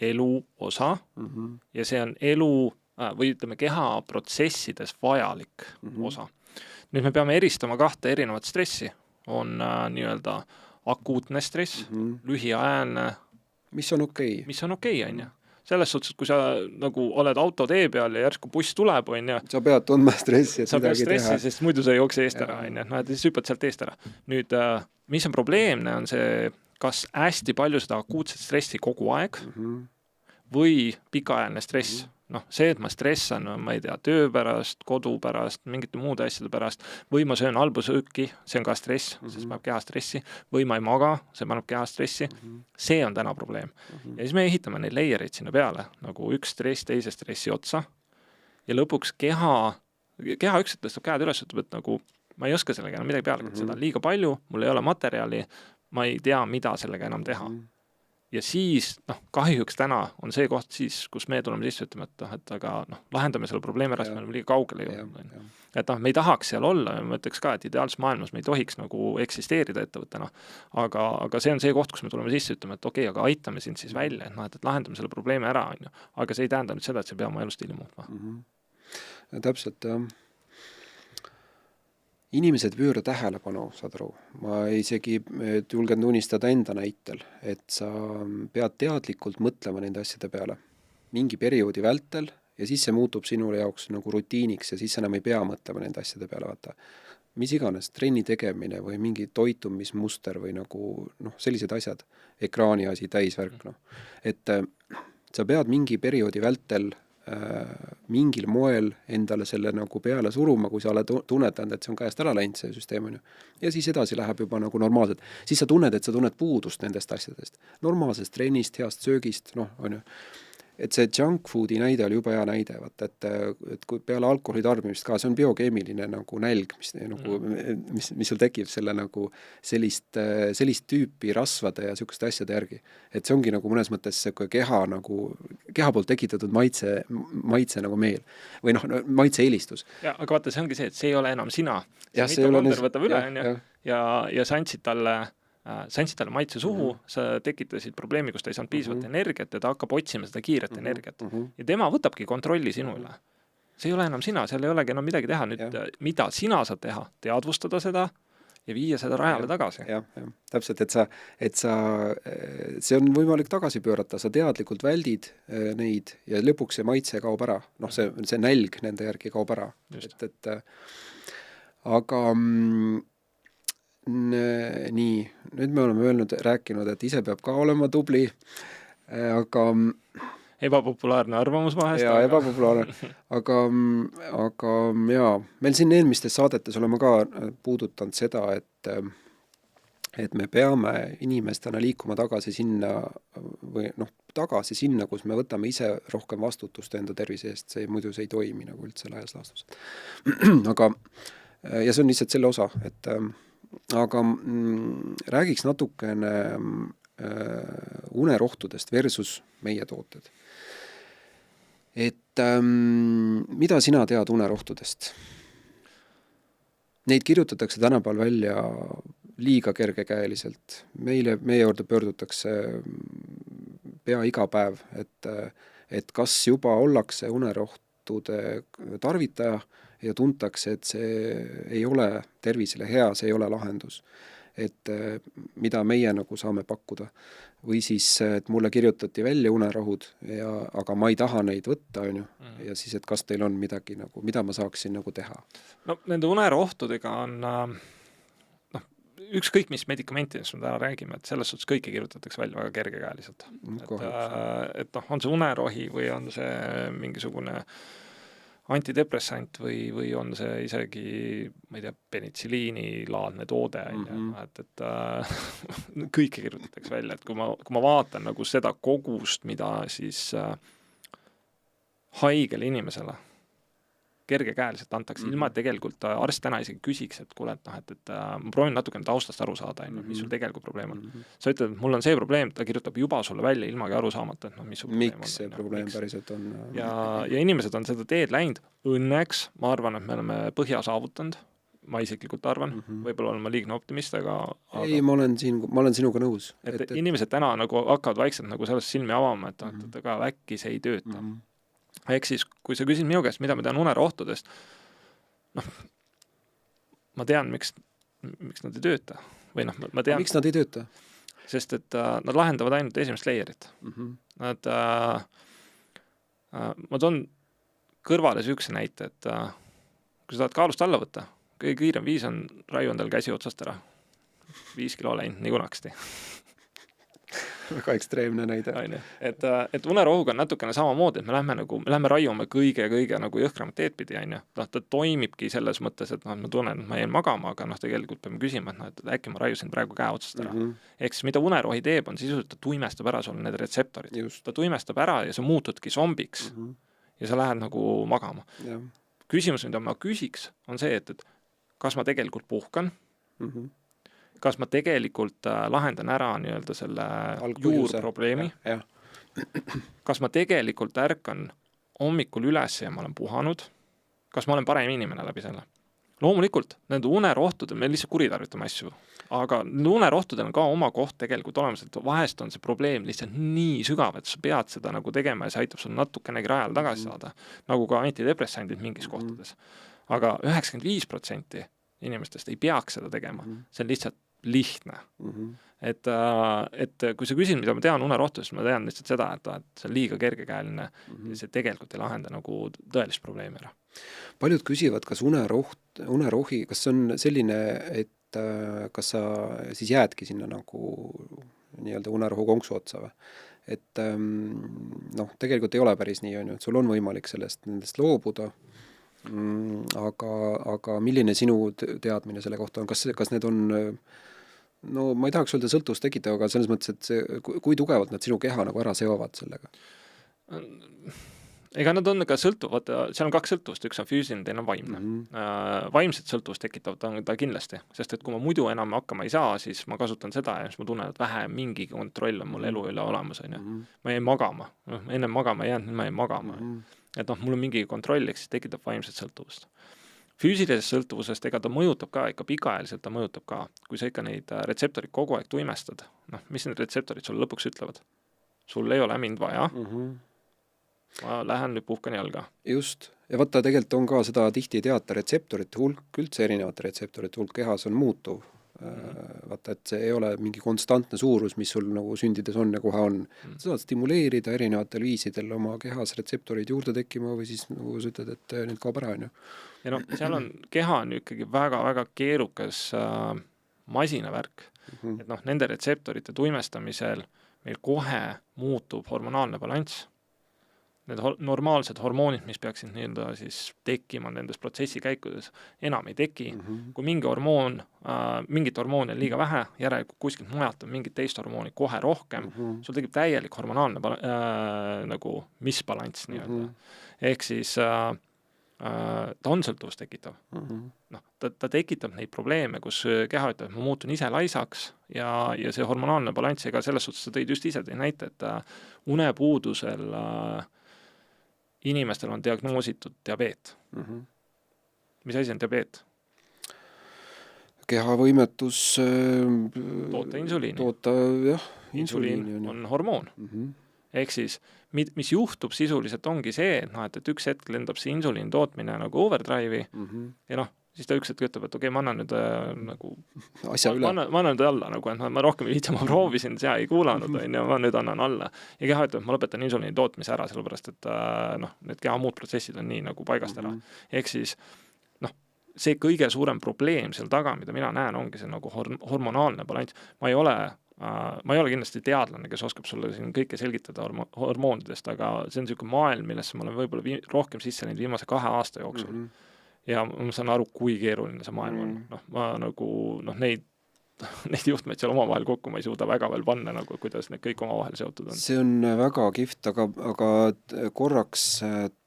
elu osa ja see on elu või ütleme keha protsessides vajalik osa. Nüüd me peame eristama 2 erinevat stressi. On nii-öelda akuutne stress, lühiajalne. Mis on okei. Mis on okei, on ju. Selles suhtes, et kui sa nagu oled autotee peal ja järsku buss tuleb, on ju. Sa pead tundma stressi, et sa pead stressi, sest muidu sa ei jookse eest ära, on ju. Et siis hüppad sealt eest ära. Nüüd, mis on probleemne, on see, kas hästi palju seda akuutset stressi kogu aeg või pikaajaline stress. See, et ma stressan, ma ei tea, töö pärast, kodu pärast, mingite muude asjade pärast, või ma söön halbu sööki, see on ka stress, sest paneb keha stressi, või ma ei maga, see paneb keha stressi, see on täna probleem. Ja siis me ehitame neid layereid sinna peale, nagu üks stress teise stressi otsa, ja lõpuks keha üks tõstab käed üles, ütleb, et nagu ma ei oska sellega enam midagi peale, seda on liiga palju, mul ei ole materjali, ma ei tea, mida sellega enam teha. ja siis, kahjuks täna on see koht siis, kus me tuleme sisse, ütleme, et aga lahendame selle probleemi ära, sest me oleme liiga kaugele jõudnud. Et me ei tahaks seal olla, ma ütleks ka, et ideaalses maailmas me ei tohiks nagu eksisteerida ettevõttena, aga see on see koht, kus me tuleme sisse, ütleme, et okei, aga aitame sind siis välja, et lahendame selle probleemi ära, aga see ei tähenda nüüd seda, et see peab oma elustiili muutma. Ja täpselt, jah. Inimesed pööra tähelepanu, saad aru. Ma isegi julgen tunnistada enda näitel, et sa pead teadlikult mõtlema nende asjade peale mingi perioodi vältel ja siis see muutub sinule jaoks nagu rutiiniks ja siis sa enam ei pea mõtlema nende asjade peale, vaata. Mis iganes, trenni tegemine või mingi toitumismuster või nagu sellised asjad, ekraani asi, täisvärk. Et sa pead mingi perioodi vältel mingil moel endale selle nagu peale suruma, kui sa oled tunnetanud, et see on käest ära läinud, see süsteem on ju. Ja siis edasi läheb juba nagu normaalselt. Siis sa tunned, et sa tunned puudust nendest asjadest. Normaalsest trennist, heast söögist, on ju. Et see junk foodi näide oli juba hea näide, vaata, et kui peale alkoholi tarbimist ka, see on biokeemiline nagu nälg, mis sul tekib selle nagu sellist tüüpi rasvade ja sükeste asjade järgi. Et see ongi nagu mõnes mõttes keha poolt tekitatud maitse nagu meel. Või maitse eelistus. Ja, aga vaata, see ongi see, et see ei ole enam sina. Ja, see võtab üle, ja sa andsid talle maitse suhu, sa tekitasid probleemi, kus ta ei saanud piisavalt energiat ja ta hakkab otsima seda kiiret energiat. Ja tema võtabki kontrolli sinu üle. See ei ole enam sina, seal ei olegi enam midagi teha. Nüüd, mida sina saad teha? Teadvustada seda ja viia seda rajale tagasi. Jah, täpselt, et see on võimalik tagasi pöörata, sa teadlikult väldid neid ja lõpuks see maitse kaob ära. See nälg nende järgi kaob ära. Aga nii, nüüd me oleme rääkinud, et ise peab ka olema tubli, aga ebapopulaarne arvamus vahest. Ja, ebapopulaarne, aga jaa, meil siin eelmistes saadetes oleme ka puudutanud seda, et me peame inimestena liikuma tagasi sinna, kus me võtame ise rohkem vastutust enda tervise eest, muidu see ei toimi nagu üldse laias laastus. Aga, ja see on lihtsalt selle osa, aga räägiks natukene unerohtudest versus meie tooted. Et mida sina tead unerohtudest? Neid kirjutatakse tänapäeval välja liiga kergekäeliselt. Meie juurde pöördutakse pea iga päev, et kas juba ollakse unerohtude tarvitaja ja tuntakse, et see ei ole tervisele hea, see ei ole lahendus. Et mida meie nagu saame pakkuda. Või siis, et mulle kirjutati välja unerohud, aga ma ei taha neid võtta, on ju. Ja siis, et kas teil on midagi, mida ma saaksin nagu teha? Nende unerohtudega on ükskõik mis medikamentidest me täna räägime, et selles suhtes kõike kirjutatakse välja väga kergekäeliselt. Et on see unerohi või on see mingisugune antidepressant või on see isegi, ma ei tea, penitsiliini-laadne toode, et kõike kirjutatakse välja, et kui ma vaatan nagu seda kogust, mida siis haigele inimesele kergekäeliselt antakse, ilma et tegelikult arst täna isegi küsiks, et kuule, et ma proovin natukene taustast aru saada, mis sul tegelikult probleem on. Sa ütled, et mul on see probleem, ta kirjutab juba sulle välja ilmagi aru saamata, et mis su probleem on. Miks see probleem päriselt on? Ja inimesed on seda teed läinud. Õnneks, ma arvan, et me oleme põhja saavutanud. Ma isiklikult arvan. Võib-olla olen ma liigne optimist, aga ei, ma olen sinuga nõus. Et inimesed täna nagu hakkavad vaikselt nagu sellest silmi avama, et aga äkki see ei tööta. Ehk siis, kui sa küsid minu käest, mida ma tean unerohtudest, ma tean, miks nad ei tööta. Või ma tean, miks nad ei tööta? Sest, et nad lahendavad ainult esimest layerit. Nad, ma toon kõrvale süükse näite, et kui sa tahad kaalust alla võtta, kõige kiirem viis on raju endal käsi otsast ära. 5 kilo läinud, nii kunagsti. Väga ekstreemne näide. Et unerohuga on natukene samamoodi, et me lähme raiume kõige nagu jõhkramat teed pidi, ta toimibki selles mõttes, et ma tunnen, et ma jäin magama, aga tegelikult peame küsima, et äkki ma raiusin praegu käe otsast ära. Ehk siis mida unerohi teeb, on sisuliselt, ta tuimestab ära sul need retseptorid. Ta tuimestab ära ja sa muutudki zombiks ja sa lähed nagu magama. Küsimus, mida ma küsiks, on see, et kas ma tegelikult puhkan, kas ma tegelikult lahendan ära nii-öelda selle juurprobleemi, kas ma tegelikult ärkan hommikul üles ja ma olen puhanud, kas ma olen parem inimene läbi selle. Loomulikult, nende unerohtudel, me lihtsalt kuritarvitame asju, aga unerohtudel on ka oma koht tegelikult olemas, et vahest on see probleem lihtsalt nii sügav, et sa pead seda nagu tegema ja see aitab sul natukenegi rajal tagasi saada, nagu ka antidepressandid mingis kohtades. Aga 95% inimestest ei peaks seda tegema, see on lihtsalt lihtne. Et kui sa küsid, mida ma tean unerohtudest, ma tean lihtsalt seda, et see on liiga kergekäeline ja see tegelikult ei lahenda nagu tõelist probleemi ära. Paljud küsivad, kas unerohi, kas on selline, et kas sa siis jäädki sinna nagu nii-öelda unerohu konksu otsa või? Et tegelikult ei ole päris nii, et sul on võimalik nendest loobuda, aga milline sinu teadmine selle kohta on? Kas need on, ma ei tahaks öelda sõltuvust tekitav, aga selles mõttes, et kui tugevalt nad sinu keha nagu ära seovad sellega? Ega nad on ka sõltuvad, seal on 2 sõltuvust, üks on füüsiline, teine on vaimne. Vaimset sõltuvust tekitavad ta kindlasti, sest et kui ma muidu enam hakkama ei saa, siis ma kasutan seda ja siis ma tunnen, et vähe mingi kontroll on mul elu üle olemas. Ma jäin magama, enne magama ei jäänud, nüüd ma jäin magama. Et mul on mingi kontroll, eks tekitab vaimset sõltuvust. Füüsilisest sõltuvusest, ega ta mõjutab ka, ikka pikaajaliselt ta mõjutab ka, kui sa ikka neid retseptorid kogu aeg tuimestad. Mis need retseptorid sul lõpuks ütlevad? Sul ei ole mind vaja. Ma lähen nüüd puhkan jalga. Just. Ja vaata, tegelikult on ka seda tihti teada retseptorite hulk, üldse erinevate retseptorite hulk kehas on muutuv. Vaata, et see ei ole mingi konstantne suurus, mis sul nagu sündides on ja kohe on. Sa saad stimuleerida erinevatel viisidel oma kehas retseptorid juurde tekkima või siis nagu sa ütled, et nüüd kaob ära. Ja seal on keha on ikkagi väga-väga keerukas masinavärk. Et nende retseptorite tuimestamisel meil kohe muutub hormonaalne balanss. Need normaalsed hormoonid, mis peaksid nii-öelda siis tekkima nendes protsessi käikudes, enam ei teki. Kui mingit hormooni on liiga vähe, järelikult kuskilt mujalt on mingit teist hormooni kohe rohkem, sul tekib täielik hormonaalne nagu misbalanss nii-öelda. Ehk siis ta on sõltuvust tekitav. Ta tekitab neid probleeme, kus keha ütleb, et ma muutun ise laisaks ja see hormonaalne balanss, ega selles suhtes sa tõid just ise näite, et unepuudusel inimestel on diagnoositud diabeet. Mis asi on diabeet? Kehavõimetus toota insuliini. Insuliini on hormoon. Ehk siis, mis juhtub sisuliselt ongi see, et üks hetk lendab see insuliini tootmine nagu overdrive'i ja siis ta üks hetk ütleb, et okei, ma annan nüüd nagu asja üle. Ma annan nüüd alla, nagu, et ma rohkem ei viitsa, ma proovisin, see ei kuulanud, ma nüüd annan alla. Ja keha ütleb, ma lõpetan insuliini tootmise ära, sellepärast, et need keha muud protsessid on nii nagu paigast ära. Ehk siis, see kõige suurem probleem seal taga, mida mina näen, ongi see nagu hormonaalne balanss. Ma ei ole kindlasti teadlane, kes oskab sulle siin kõike selgitada hormoonidest, aga see on selline maailm, millesse ma olen võib-olla rohkem sisse neid viimase 2 aasta jooksul. Ja ma saan aru, kui keeruline see maailm on. Ma nagu, neid juhtmeid seal omavahel kokku ma ei suuda väga veel panna, nagu, kuidas need kõik omavahel seotud on. See on väga kihvt, aga korraks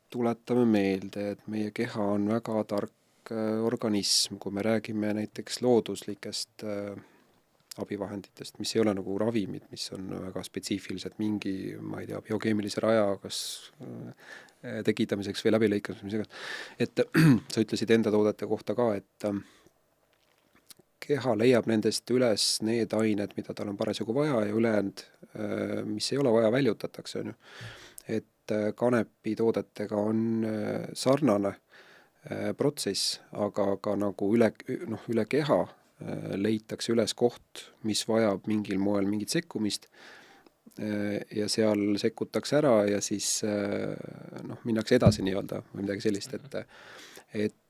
tuletame meelde, et meie keha on väga tark organism, kui me räägime näiteks looduslikest abivahenditest, mis ei ole nagu ravimid, mis on väga spetsiifiliselt mingi, ma ei tea, biokeemilise raja, kas tekitamiseks või läbilõikamiseks. Et sa ütlesid enda toodete kohta ka, et keha leiab nendest üles need ained, mida tal on parasjagu vaja ja ülejäänud, mis ei ole vaja, väljutatakse. Et kanepi toodetega on sarnane protsess, aga ka nagu üle keha leitakse üles koht, mis vajab mingil moel mingit sekkumist ja seal sekkutakse ära ja siis minnakse edasi nii-öelda või midagi sellist, et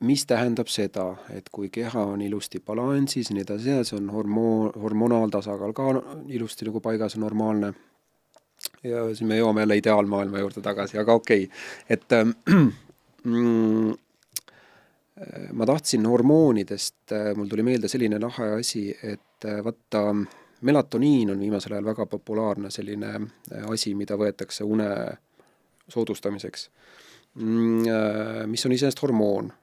mis tähendab seda, et kui keha on ilusti balansis, nii edasi, see on hormonaaltasakaal ka ilusti nagu paigas ja normaalne ja siis me jõuame jälle ideaalmaailma juurde tagasi, aga okei. Et ma tahtsin hormoonidest, mul tuli meelde selline lahe asi, et vaata, melatoniin on viimasel ajal väga populaarne selline asi, mida võetakse une soodustamiseks, mis on iseenesest hormoon.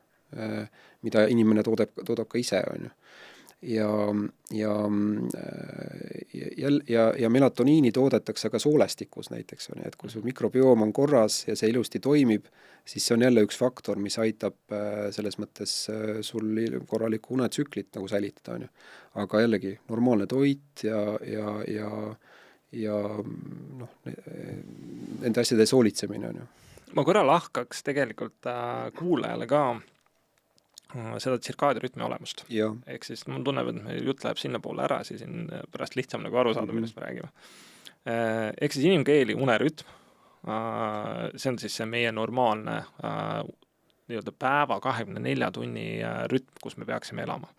mida inimene toodab ka ise, on ju. Ja melatoniini toodetakse ka soolestikus näiteks, on ju, et kui sul mikrobioom on korras ja see ilusti toimib, siis see on jälle üks faktor, mis aitab selles mõttes sul korralikku unetsüklit nagu säilitada, on ju. Aga jällegi normaalne toit ja noh, nende asjade soolitsemine, on ju. Ma korra lahkaks tegelikult kuulajale ka seda tsirkaadiarütmi olemust. Ehk siis mul tunneb, et meil jutt läheb sinna poole ära, siis pärast lihtsam nagu aru saada, millest me räägime. Ehk siis inimkeeli unerütm, see on siis see meie normaalne nii-öelda päeva 24 tunni rütm, kus me peaksime elama.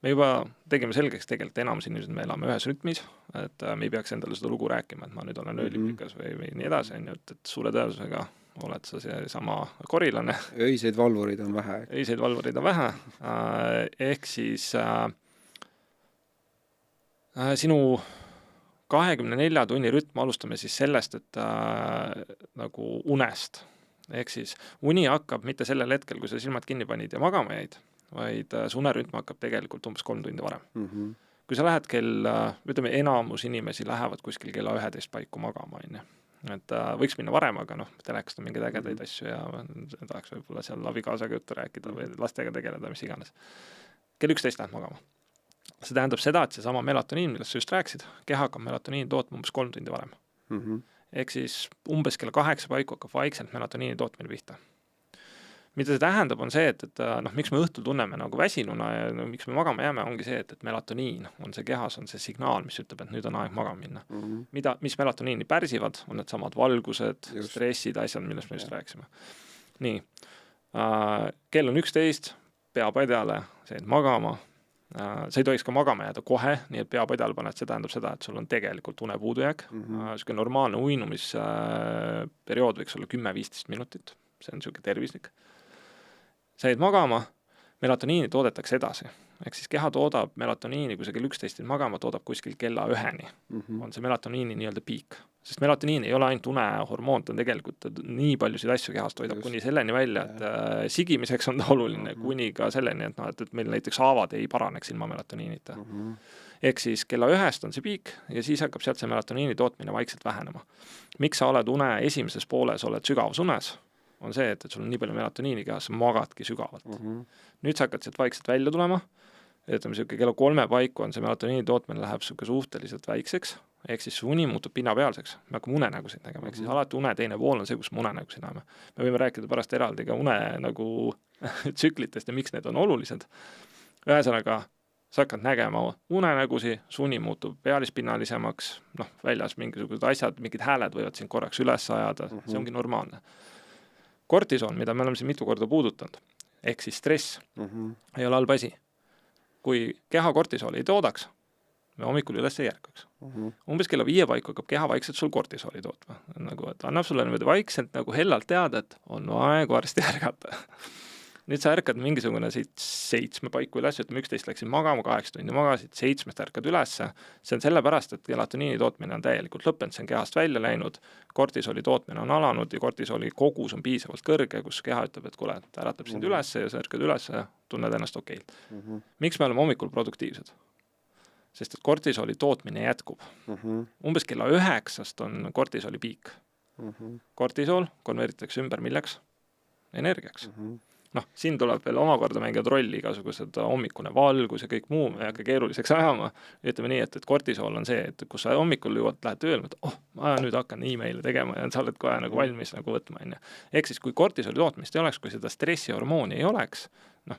Me juba tegime selgeks tegelikult enamus inimesed, me elame ühes rütmis, et me ei peaks endale seda lugu rääkima, et ma nüüd olen öölipikas või nii edasi, et suure tõenäosusega oled sa see sama korilane. Öiseid valvurid on vähe. Öiseid valvurid on vähe. Ehk siis sinu 24 tunni rütm alustame siis sellest, et nagu unest. Ehk siis uni hakkab mitte sellel hetkel, kui sa silmad kinni panid ja magama jäid, vaid su unerütm hakkab tegelikult umbes 3 tundi varem. Kui sa lähed ütleme, enamus inimesi lähevad kuskil kella 11 paiku magama, on ju. Et võiks minna varem, aga noh, telekast on mingeid ägedaid asju ja tahaks võib-olla seal abikaasaga juttu rääkida või lastega tegeleda, mis iganes. Kell 11 lähed magama. See tähendab seda, et see sama melatoniin, millest sa just rääkisid, keha hakkab melatoniin tootma umbes 3 tundi varem. Ehk siis umbes kella 8 paiku hakkab vaikselt melatoniini tootmine pihta. Mida see tähendab, on see, et miks me õhtul tunneme nagu väsinuna ja miks me magama jääme, ongi see, et melatoniin on see kehas, on see signaal, mis ütleb, et nüüd on aeg magama minna. Mis melatoniini pärsivad, on need samad valgused, stressid, asjad, millest me just rääksime. Nii, kell on 11, pea padjale, sa jäid magama, sa ei tohiks ka magama jääda kohe, nii et pea padjale paned, see tähendab seda, et sul on tegelikult unepuudujääk. Selline normaalne uinumisperiood võiks olla 10-15 minutit, see on selline tervislik. Sa jäid magama, melatoniini toodetakse edasi. Ehk siis keha toodab melatoniini, kui sa kell 11 magama, toodab kuskil kella 1-ni. On see melatoniini nii-öelda piik. Sest melatoniin ei ole ainult unehormoon, ta on tegelikult nii paljusid asju kehast toidab kuni selleni välja, et sigimiseks on ta oluline, kuni ka selleni, et meil näiteks haavad ei paraneks ilma melatoniinita. Ehk siis kella 1 on see piik ja siis hakkab sealt see melatoniini tootmine vaikselt vähenema. Miks sa oled une esimeses pooles, oled sügavas unes? On see, et sul on nii palju melatoniini kehas, sa magadki sügavalt. Nüüd sa hakkad sealt vaikselt välja tulema, ütleme kella 3 paiku on see melatoniini tootmine läheb suhteliselt väikseks, ehk siis uni muutub pinnapealseks, me hakkame unenägusid nägema, ehk siis alati une teine pool on see, kus me unenägusid näeme. Me võime rääkida pärast eraldi ka une nagu tsüklitest ja miks need on olulised. Ühesõnaga, sa hakkad nägema unenägusi, su uni muutub pealispinnalisemaks, väljas mingisugused asjad, mingid hääled võivad siin korraks üles ajada, see ongi normaalne. Kortisoon, mida me oleme siin mitu korda puudutanud, ehk siis stress, ei ole halb asi. Kui keha kortisooli ei toodaks, me hommikul üles ei järkaks. Umbes kella 5 paiku hakkab keha vaikselt sul kortisooli tootma. Nagu, et annab sulle vaikselt nagu hellalt teada, et on aeg varsti ärgata. Nüüd sa ärkad mingisugune 7 paiku üles, ütleme 11 läksid magama, 8 tundi magasid, 7 ärkad ülesse. See on sellepärast, et melatoniini tootmine on täielikult lõppenud, see on kehast välja läinud, kortisooli tootmine on alanud ja kortisooli kogus on piisavalt kõrge, kus keha ütleb, et kuule, äratab sind ülesse ja sa ärkad ülesse, tunned ennast okeilt. Miks me oleme hommikul produktiivsed? Sest et kortisooli tootmine jätkub. Umbes kella 9 on kortisooli piik. Kortisool konvertitakse ümber milleks? Energiaks. Siin tuleb veel omakorda mängivad rolli igasugused hommikune valgus ja kõik muu, me ei hakka keeruliseks ajama. Ütleme nii, et kortisool on see, et kus sa hommikul jõuad, lähed tööle, et ma nüüd hakkan e-maili tegema ja sa oled kohe nagu valmis nagu võtma. Ehk siis, kui kortisooli tootmist ei oleks, kui seda stressihormooni ei oleks,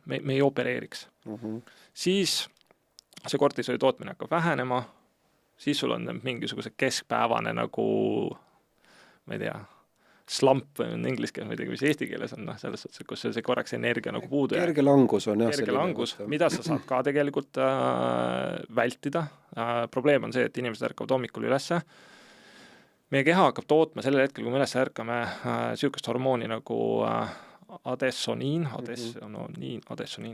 me ei opereeriks. Siis see kortisooli tootmine hakkab vähenema, siis sul on mingisuguse keskpäevane nagu, ma ei tea, slump on inglise keeles, ma ei tea, mis eesti keeles on, selles suhtes, kus see korraks energia nagu puudu. Kerge langus on jah. Kerge langus, mida sa saad ka tegelikult vältida. Probleem on see, et inimesed ärkavad hommikul ülesse. Meie keha hakkab tootma sellel hetkel, kui me üles ärkame sihukest hormooni nagu adessoniin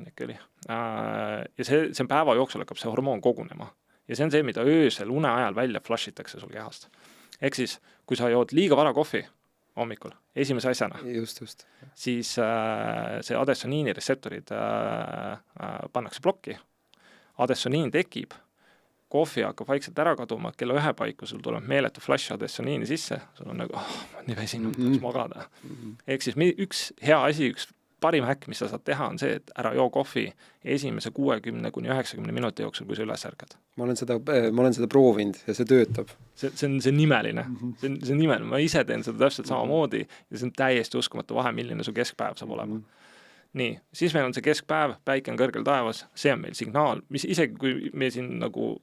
äkki oli. Ja see on päeva jooksul hakkab see hormoon kogunema. Ja see on see, mida öösel une ajal välja flashitakse sul kehast. Ehk siis, kui sa jood liiga vara kohvi hommikul, esimese asjana. Just. Siis see adessoniini retseptorid pannakse plokki, adessoniin tekib, kohvi hakkab vaikselt ära kaduma, kella 1 paiku sul tuleb meeletu flash adessoniini sisse, sul on nagu, ma nii väsinud, tahaks magada. Ehk siis üks hea asi, üks parim häkk, mis sa saad teha, on see, et ära joo kohvi esimese 60–90 minuti jooksul, kui sa üles ärkad. Ma olen seda proovinud ja see töötab. See on nimeline. See on nimeline. Ma ise teen seda täpselt samamoodi ja see on täiesti uskumatu vahe, milline su keskpäev saab olema. Nii, siis meil on see keskpäev, päike on kõrgel taevas, see on meil signaal, mis isegi kui me siin nagu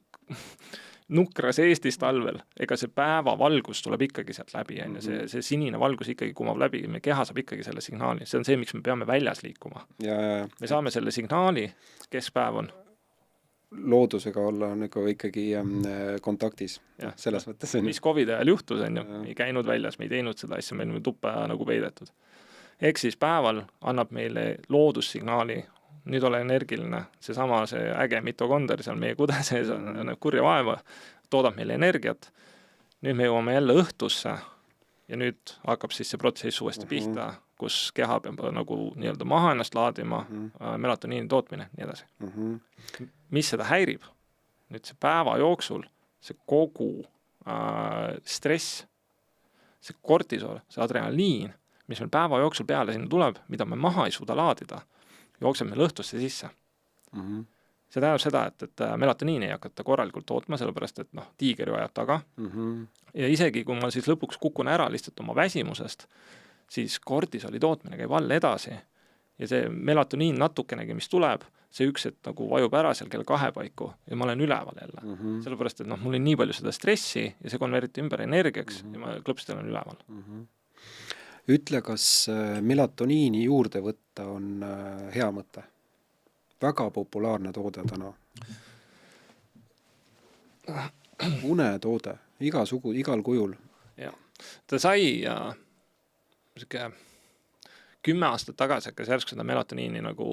nukras Eestis talvel, ega see päevavalgus tuleb ikkagi sealt läbi, see sinine valgus ikkagi kumab läbi, me keha saab ikkagi selle signaali, see on see, miks me peame väljas liikuma. Me saame selle signaali, keskpäev on loodusega olla nagu ikkagi kontaktis, selles mõttes. Mis COVID ajal juhtus, ei käinud väljas, me ei teinud seda asja, meil on tuppa nagu peidetud. Ehk siis päeval annab meile loodussignaali, nüüd ole energiline, see äge mitokonder seal meie kude sees on kurja vaeva, toodab meile energiat. Nüüd me jõuame jälle õhtusse ja nüüd hakkab siis see protsess uuesti pihta, kus keha peab nagu nii-öelda maha ennast laadima, melatoniini tootmine, nii edasi. Mis seda häirib? Nüüd see päeva jooksul, see kogu stress, see kortisol, see adrenaliin, mis meil päeva jooksul peale sinna tuleb, mida me maha ei suuda laadida, jookseb meil õhtusse sisse. See tähendab seda, et melatoniini ei hakata korralikult tootma, sellepärast, et tiiger ju ajab taga. Ja isegi, kui ma siis lõpuks kukun ära lihtsalt oma väsimusest, siis kortisoli tootmine käib all edasi. Ja see melatoniin natukenegi, mis tuleb, see üks, et nagu vajub ära seal kell 2 paiku ja ma olen üleval jälle. Sellepärast, et mul on nii palju seda stressi ja see konverti ümber energiaks ja ma klõpsti olen üleval. Ütle, kas melatoniini juurde võtta on hea mõte? Väga populaarne toode täna. Unetoode, igal kujul. Ja. Ta sai 10 aastat tagasi hakkas järsku seda melatoniini nagu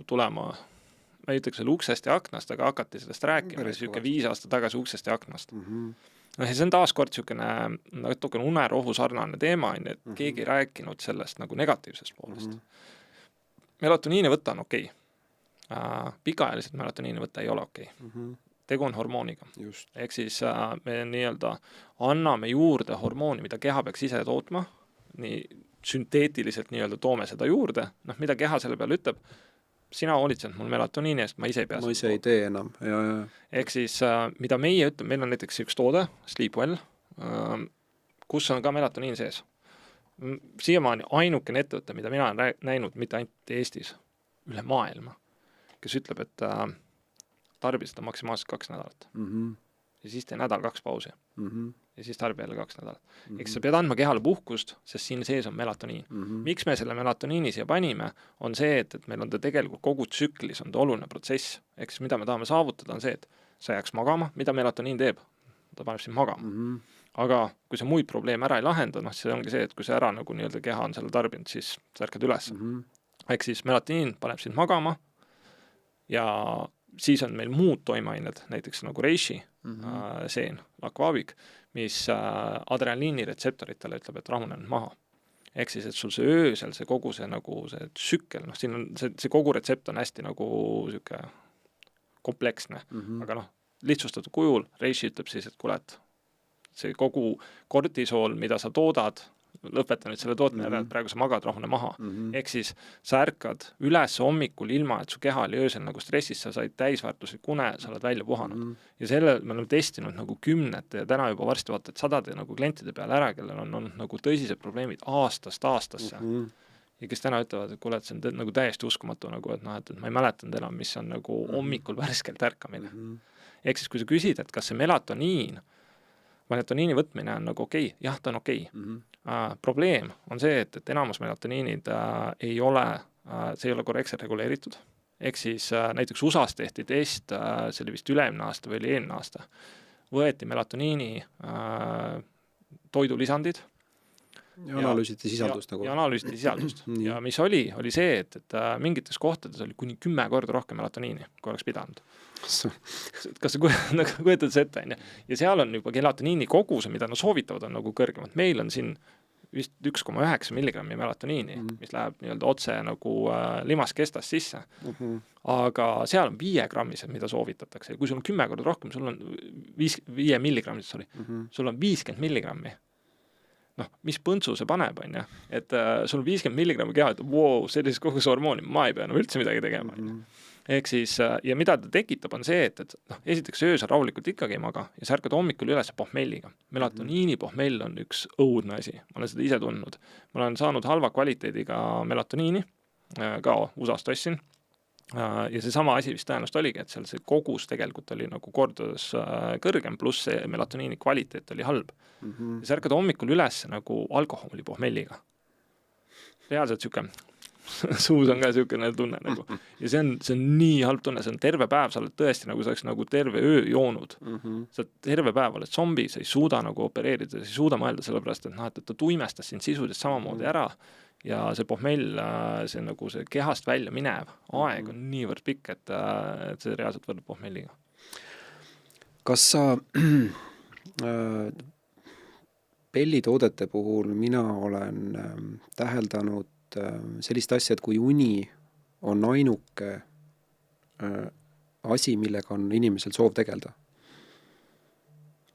tulema, ma ei ütleks selle uksest ja aknast, aga hakati sellest rääkima, 5 aastat tagasi uksest ja aknast. Ja see on taaskord niisugune unerohu sarnane teema, et keegi ei rääkinud sellest nagu negatiivsest poolest. Melatoniini võtta on okei. Pikaajaliselt melatoniini võtta ei ole okei. Tegu on hormooniga. Ehk siis me nii-öelda anname juurde hormooni, mida keha peaks ise tootma, nii sünteetiliselt nii-öelda toome seda juurde, mida keha selle peale ütleb, sina hoolitsed mul melatoniini eest, ma ise ei pea. Ma ise ei tee enam. Ehk siis, mida meie ütleb, meil on näiteks üks toode, Sleepwell, kus on ka melatoniin sees. Siiamaani ainukene ettevõte, mida mina olen näinud, mitte ainult Eestis, üle maailma, kes ütleb, et tarbi seda maksimaalselt 2 nädalat. Ja siis tee nädal 2 pausi. Ja siis tarbi jälle 2 nädalat. Eks sa pead andma kehale puhkust, sest siin sees on melatoniin. Miks me selle melatoniini siia panime, on see, et meil on ta tegelikult kogu tsüklis on ta oluline protsess. Eks mida me tahame saavutada, on see, et sa jääks magama, mida melatoniin teeb? Ta paneb sind magama. Aga kui sa muid probleeme ära ei lahenda, see ongi see, et kui sa ära nagu nii-öelda keha on selle tarbinud, siis sa ärkad üles. Ehk siis melatoniin paneb sind magama ja siis on meil muud toimeained, näiteks nagu reishi, seen, akvaavik, mis adrenaliini retseptoritele ütleb, et rahune on maha. Ehk siis, et sul see öösel, see kogu see nagu see tsükkel, siin on see kogu retsept on hästi nagu siuke kompleksne, aga lihtsustatud kujul reishi ütleb siis, et kuule, et see kogu kortisool, mida sa toodad, lõpeta nüüd selle tootmine ära, et praegu sa magad rahune maha. Ehk siis sa ärkad üles hommikul ilma, et su keha oli öösel nagu stressis, sa said täisväärtuslik une, sa oled välja puhanud. Ja selle me oleme testinud nagu 10 ja täna juba varsti vaata, et 100 nagu klientide peale ära, kellel on nagu tõsised probleemid aastast aastasse. Ja kes täna ütlevad, et kuule, et see on nagu täiesti uskumatu, nagu, et ma ei mäletanud enam, mis on nagu hommikul värskelt ärkamine. Ehk siis, kui sa küsid, et kas see melatoniini võtmine on nagu okei, jah, ta on okei. Probleem on see, et enamus melatoniinid ei ole, see ei ole korrektselt reguleeritud. Ehk siis näiteks USAs tehti test, see oli vist ülemine aasta või oli eelmine aasta, võeti melatoniini toidulisandid. Ja analüüsiti sisaldust. Ja analüüsiti sisaldust. Ja mis oli see, et mingites kohtades oli kuni 10 korda rohkem melatoniini, kui oleks pidanud. Kas sa kujutad see ette? Ja seal on juba melatoniini koguse, mida soovitavad, on nagu kõrgemad. Meil on siin vist 1,9 milligrammi melatoniini, mis läheb nii-öelda otse nagu limaskestas sisse. Aga seal on 5 grammised, mida soovitatakse. Kui sul on 10 korda rohkem, sul on 5 milligrammised, sul on 50 milligrammi. Noh, mis põntsu see paneb, on ja? Et sul on 50 milligrammi keha, et wow, sellises kogus hormooni, ma ei pea üldse midagi tegema. Ehk siis, ja mida ta tekitab, on see, et noh, esiteks öösel rahulikult ikkagi ei maga ja sa ärkad hommikul üles pohmelliga. Melatoniini pohmell on üks õudne asi. Ma olen seda ise tundnud. Ma olen saanud halva kvaliteediga melatoniini, ka USA-st ostsin. Ja see sama asi vist tõenäoliselt oligi, et seal see kogus tegelikult oli nagu kordades kõrgem, pluss see melatoniini kvaliteet oli halb. Ja sa ärkad hommikul üles nagu alkoholi pohmelliga. Reaalselt siuke suus on ka siukene tunne nagu. Ja see on nii halb tunne, see on terve päev, sa oled tõesti nagu saaks nagu terve öö joonud. Sa terve päev oled zombi, sa ei suuda nagu opereerida, sa ei suuda mõelda sellepärast, et, et ta tuimestas sind sisuliselt samamoodi ära ja see pohmell, see nagu see kehast välja minev aeg on niivõrd pikk, et see reaalselt võrdub pohmelliga. Kas sa pellitoodete puhul mina olen täheldanud sellist asja, et kui uni on ainuke asi, millega on inimesel soov tegelda,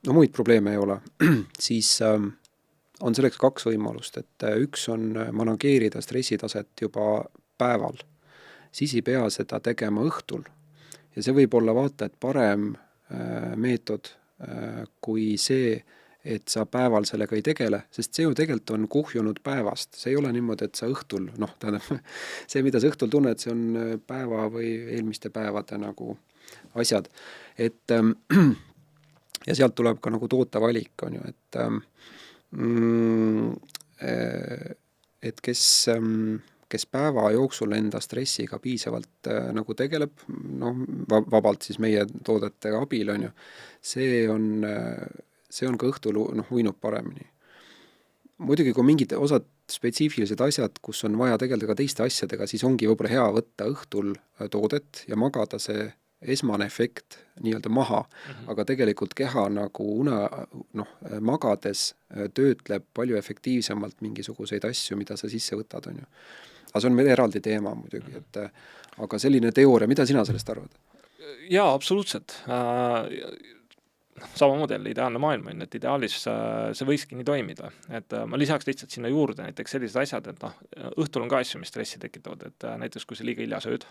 no muid probleeme ei ole, siis on selleks 2 võimalust, et üks on manageerida stressitaset juba päeval, siis ei pea seda tegema õhtul ja see võib olla vaata, et parem meetod kui see, et sa päeval sellega ei tegele, sest see ju tegelikult on kuhjunud päevast. See ei ole niimoodi, et sa õhtul, see, mida sa õhtul tunned, see on päeva või eelmiste päevade nagu asjad. Et, ja sealt tuleb ka nagu toota valik, on ju, et kes päeva jooksul enda stressiga piisavalt nagu tegeleb, vabalt siis meie toodete abil, on ju, see on ka õhtul uinub paremini. Muidugi, kui mingid osad spetsiifilised asjad, kus on vaja tegeleda ka teiste asjadega, siis ongi võib-olla hea võtta õhtul toodet ja magada see esmane efekt nii-öelda maha, aga tegelikult keha nagu magades töötleb palju efektiivsemalt mingisuguseid asju, mida sa sisse võtad, on ju. Aga see on meil eraldi teema muidugi, aga selline teooria, mida sina sellest arvad? Jaa, absoluutselt. Samamoodi jälle ideaalne maailm on, et ideaalis see võiski nii toimida. Et ma lisaks lihtsalt sinna juurde näiteks sellised asjad, et õhtul on ka asju, mis stressi tekitavad, et näiteks kui sa liiga hilja sööd,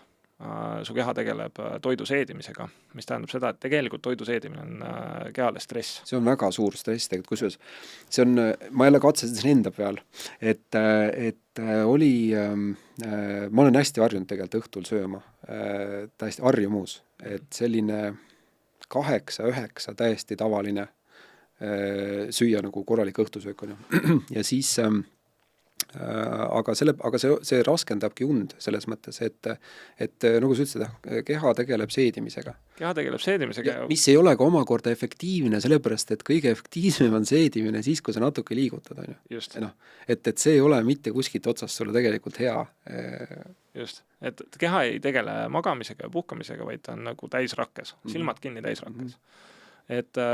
su keha tegeleb toidu seedimisega, mis tähendab seda, et tegelikult toidu seedimine on kehale stress. See on väga suur stress tegelikult, kusjuures see on, ma jälle katsesin enda peal, et oli, ma olen hästi harjunud tegelikult õhtul sööma, täiesti harjumus, et selline 8-9 täiesti tavaline süüa nagu korralik õhtusöök on ju. Ja siis aga see raskendabki und selles mõttes, et nagu sa ütlesid, keha tegeleb seedimisega. Keha tegeleb seedimisega. Mis ei ole ka omakorda efektiivne, sellepärast, et kõige efektiivsem on seedimine siis, kui sa natuke liigutad, on ju. Just. Et see ei ole mitte kuskilt otsast sulle tegelikult hea. Just. Et keha ei tegele magamisega ja puhkamisega, vaid ta on nagu täisrakkes. Silmad kinni täisrakkes.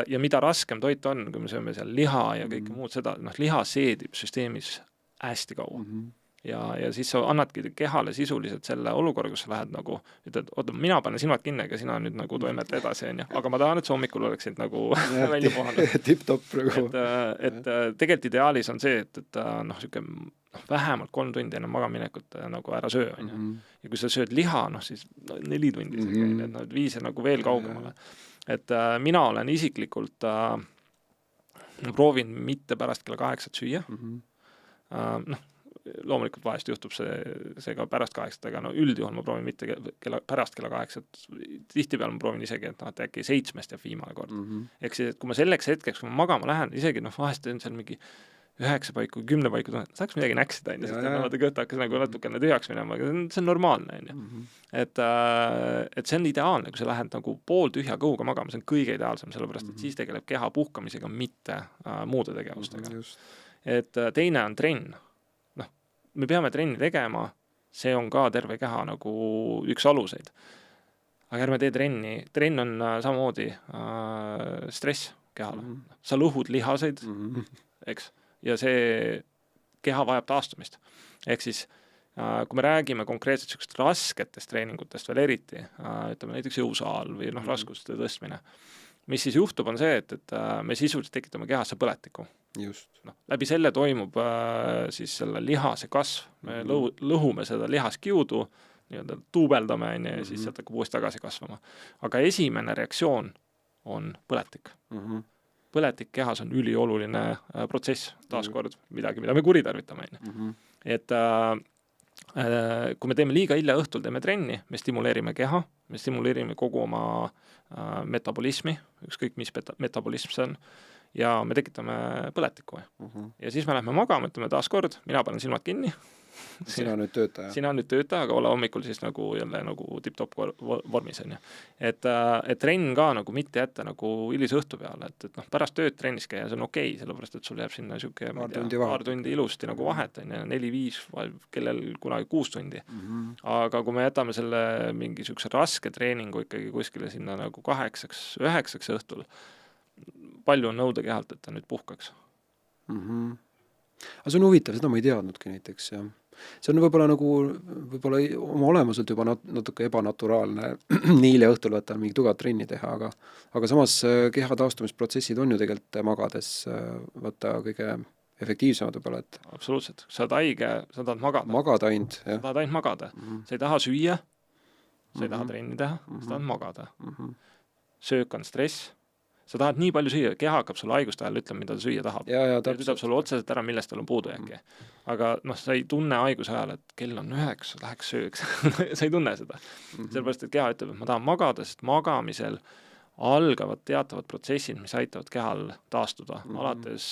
Ja mida raskem toit on, kui me sööme seal liha ja kõike muud seda, liha seedib süsteemis hästi kaua. Ja siis sa annadki kehale sisuliselt selle olukorra, kus sa lähed nagu, ütled, oota, mina panen silmad kinni, aga sina nüüd nagu toimeta edasi, on ju. Aga ma tahan, et see hommikul oleksid nagu välja puhanud. Tip-top praegu. Et tegelikult ideaalis on see, et vähemalt 3 tundi enne magaminekut nagu ära söö, on ju. Ja kui sa sööd liha, siis 4 tundi, et 5 nagu veel kaugemale. Et mina olen isiklikult proovin mitte pärast kella 8 süüa. Loomulikult vahest juhtub see ka pärast 8, aga üldjuhul ma proovin mitte pärast kella 8, tihtipeal ma proovin isegi, et äkki 7 jääb viimane kord. Ehk siis, et kui ma selleks hetkeks, kui ma magama lähen, isegi vahest on seal mingi 9 paiku, 10 paiku, saaks midagi näksida, sest kõht hakkas nagu natukene tühjaks minema, aga see on normaalne. Et see on ideaalne, kui sa lähed nagu pooltühja kõhuga magama, see on kõige ideaalsem, sellepärast, et siis tegeleb keha puhkamisega, mitte muude tegevustega. Et teine on trenn. Me peame trenni tegema, see on ka terve keha nagu üks aluseid. Aga ärme tee trenni. Trenn on samamoodi stress kehale. Sa lõhud lihaseid, eks? Ja see keha vajab taastumist. Ehk siis kui me räägime konkreetselt sellisest rasketest treeningutest veel eriti, ütleme näiteks jõusaal või raskuste tõstmine, mis siis juhtub, on see, et me sisuliselt tekitame kehasse põletiku. Just. Läbi selle toimub siis selle lihase kasv, me lõhume seda lihaskiudu, nii-öelda tuubeldame ja siis sealt hakkab uuesti tagasi kasvama. Aga esimene reaktsioon on põletik. Põletik kehas on ülioluline protsess, taaskord midagi, mida me kuritarvitame. Et kui me teeme liiga hilja õhtul, teeme trenni, me stimuleerime keha, me stimuleerime kogu oma metabolismi, ükskõik mis metabolism see on, ja me tekitame põletikku. Ja siis me lähme magama, ütleme taaskord, mina panen silmad kinni. Sina nüüd töötaja. Sina nüüd töötaja, aga ole hommikul siis nagu jälle nagu tip-top vormis on. Et trenn ka nagu mitte jätta nagu hilise õhtu peale, et pärast tööd trennis käia, see on okei, sellepärast, et sul jääb sinna siuke paar tundi ilusti nagu vahet, 4-5, kellel kunagi 6 tundi. Aga kui me jätame selle mingi siukse raske treeningu ikkagi kuskile sinna nagu 8-9 õhtul, palju on nõuda kehalt, et ta nüüd puhkaks? Aga see on huvitav, seda ma ei teadnudki näiteks, jah. See on võib-olla oma olemuselt juba natuke ebanaturaalne nii hilja õhtul võtta mingi tugevat trenni teha, aga samas keha taastumisprotsessid on ju tegelikult magades võtta kõige efektiivsemad võib-olla, et absoluutselt, sa oled haige, sa tahad magada. Magada ainult, jah. Sa tahad ainult magada. Sa ei taha süüa, sa ei taha trenni teha, sa tahad magada. Söök on stress. Sa tahad nii palju süüa, keha hakkab sulle haiguste ajal ütlema, mida ta süüa tahab. Ja ütleb sulle otseselt ära, millest tal on puudu äkki. Aga sa ei tunne haiguse ajal, et kell on 9, läheks sööks. Sa ei tunne seda. Sellepärast, et keha ütleb, et ma tahan magada, sest magamisel algavad teatavad protsessid, mis aitavad kehal taastuda. Alates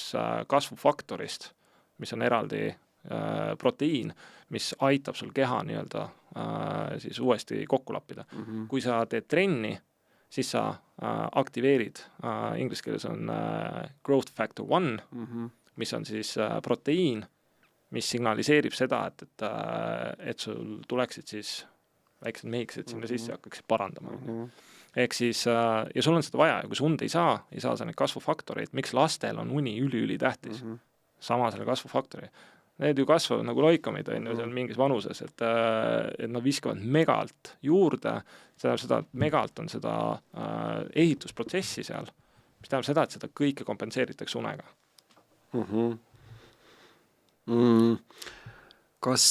kasvufaktorist, mis on eraldi proteiin, mis aitab sul keha nii-öelda siis uuesti kokku lappida. Kui sa teed trenni, siis sa aktiveerid, inglise keeles on growth factor 1, mis on siis proteiin, mis signaliseerib seda, et sul tuleksid siis väiksed mehikesed sinna sisse ja hakkaksid parandama. Ehk siis, ja sul on seda vaja, ja kui sa und ei saa sa neid kasvufaktoreid, miks lastel on uni üli tähtis, sama selle kasvufaktori. Need ju kasvavad nagu loikamid seal mingis vanuses, et nad viskavad megalt juurde, seda, et megalt on seda ehitusprotsessi seal, mis tähendab seda, et seda kõike kompenseeritakse unega. Kas,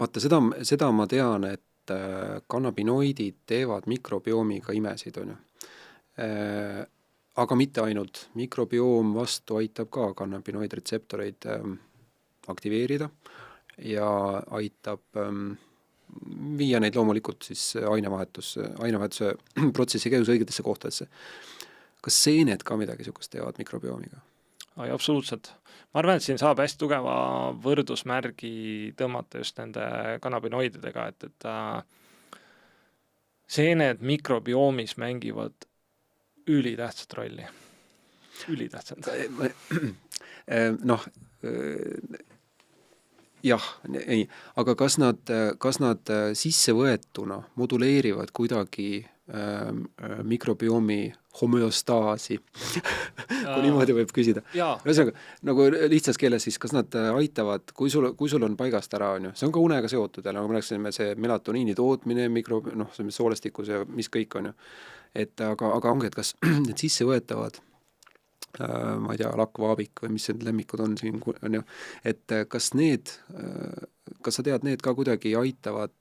vaata, seda ma tean, et kannabinoidid teevad mikrobiomiga imesid, on ju. Aga mitte ainult. Mikrobioom vastu aitab ka kannabinoidretseptoreid aktiveerida ja aitab viia neid loomulikult siis ainevahetuse protsessi käigus õigetesse kohtadesse. Kas seened ka midagi sukust teevad mikrobiomiga? Ai, absoluutselt. Ma arvan, et siin saab hästi tugeva võrdusmärgi tõmmata just nende kannabinoididega, et seened mikrobiomis mängivad ülitähtsat rolli. Ülitähtsat. Jah, ei, aga kas nad sissevõetuna moduleerivad kuidagi mikrobiomi homöostaasi, kui niimoodi võib küsida. Ühesõnaga, nagu lihtsas keeles siis, kas nad aitavad, kui sul on paigast ära, on ju, see on ka unega seotud ja nagu me rääksime, see melatoniini tootmine, soolestikus ja mis kõik on ju. Et aga ongi, et kas need sissevõetavad, ma ei tea, lakvaabik või mis need lemmikud on siin, on ju, et kas sa tead, need ka kuidagi aitavad?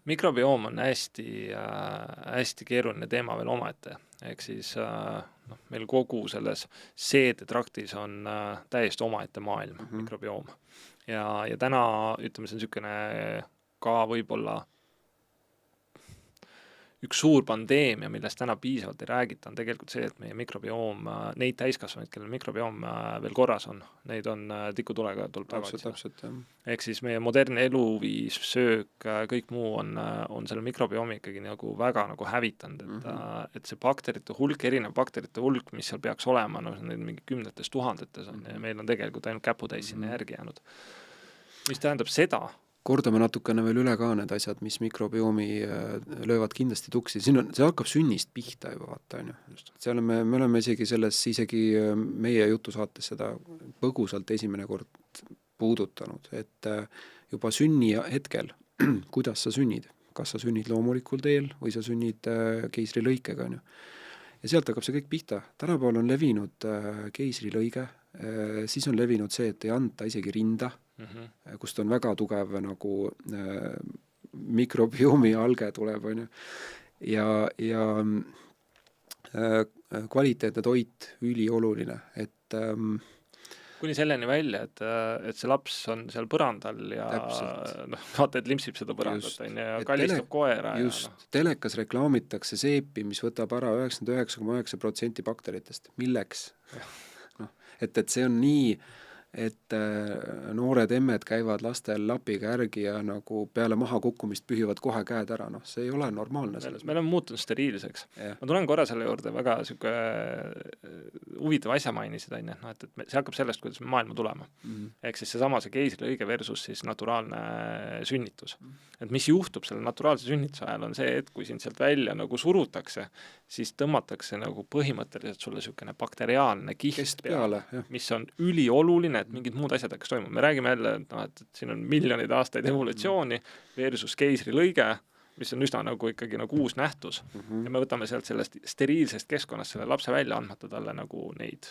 Mikrobioom on hästi keeruline teema veel omaette. Ehk siis meil kogu selles seedetraktis on täiesti omaette maailm, mikrobioom. Ja täna, ütleme, see on niisugune ka võib-olla üks suur pandeemia, millest täna piisavalt ei räägita, on tegelikult see, et meie mikrobioom, neid täiskasvanuid, kellel mikrobioom veel korras on, neid on tikutulega tuleb tagasi. Täpselt, jah. Ehk siis meie modernne eluviis, söök, kõik muu on selle mikrobiomi ikkagi nagu väga nagu hävitanud, et see bakterite hulk, erinev bakterite hulk, mis seal peaks olema, need mingi 10,000 on, ja meil on tegelikult ainult käputäis sinna järgi jäänud. Mis tähendab seda, kordame natukene veel üle ka need asjad, mis mikrobiomi löövad kindlasti tuksi. See hakkab sünnist pihta juba, vaata, on ju. Seal me oleme isegi meie jutusaates seda põgusalt esimene kord puudutanud, et juba sünni hetkel, kuidas sa sünnid, kas sa sünnid loomulikul teel või sa sünnid keisrilõikega, on ju. Ja sealt hakkab see kõik pihta. Tänapäeval on levinud keisrilõige, siis on levinud see, et ei anta isegi rinda, kust on väga tugev nagu mikrobiomi alge tuleb, on ju. Ja kvaliteetne toit, ülioluline, et kuni selleni välja, et see laps on seal põrandal ja vaata, et limpsib seda põrandat ja kallistab koera. Just, telekas reklaamitakse seepi, mis võtab ära 99,9% bakteritest. Milleks? Et see on nii, et noored emmed käivad lastel lapiga järgi ja nagu peale maha kukkumist pühivad kohe käed ära. See ei ole normaalne. Me oleme muutunud steriilseks. Ma tulen korra selle juurde, väga huvitav asja mainisid, et see hakkab sellest, kuidas me maailma tulema. Ehk siis see keisrilõige versus siis naturaalne sünnitus. Et mis juhtub selle naturaalse sünnituse ajal on see, et kui sind sealt välja nagu surutakse, siis tõmmatakse nagu põhimõtteliselt sulle selline bakteriaalne kiht peale, mis on ülioluline, et mingid muud asjad hakkas toimuma. Me räägime jälle, et siin on miljoneid aastaid evolutsiooni versus keisrilõige, mis on üsna nagu ikkagi nagu uus nähtus. Ja me võtame sealt sellest steriilsest keskkonnast selle lapse välja andmata talle nagu neid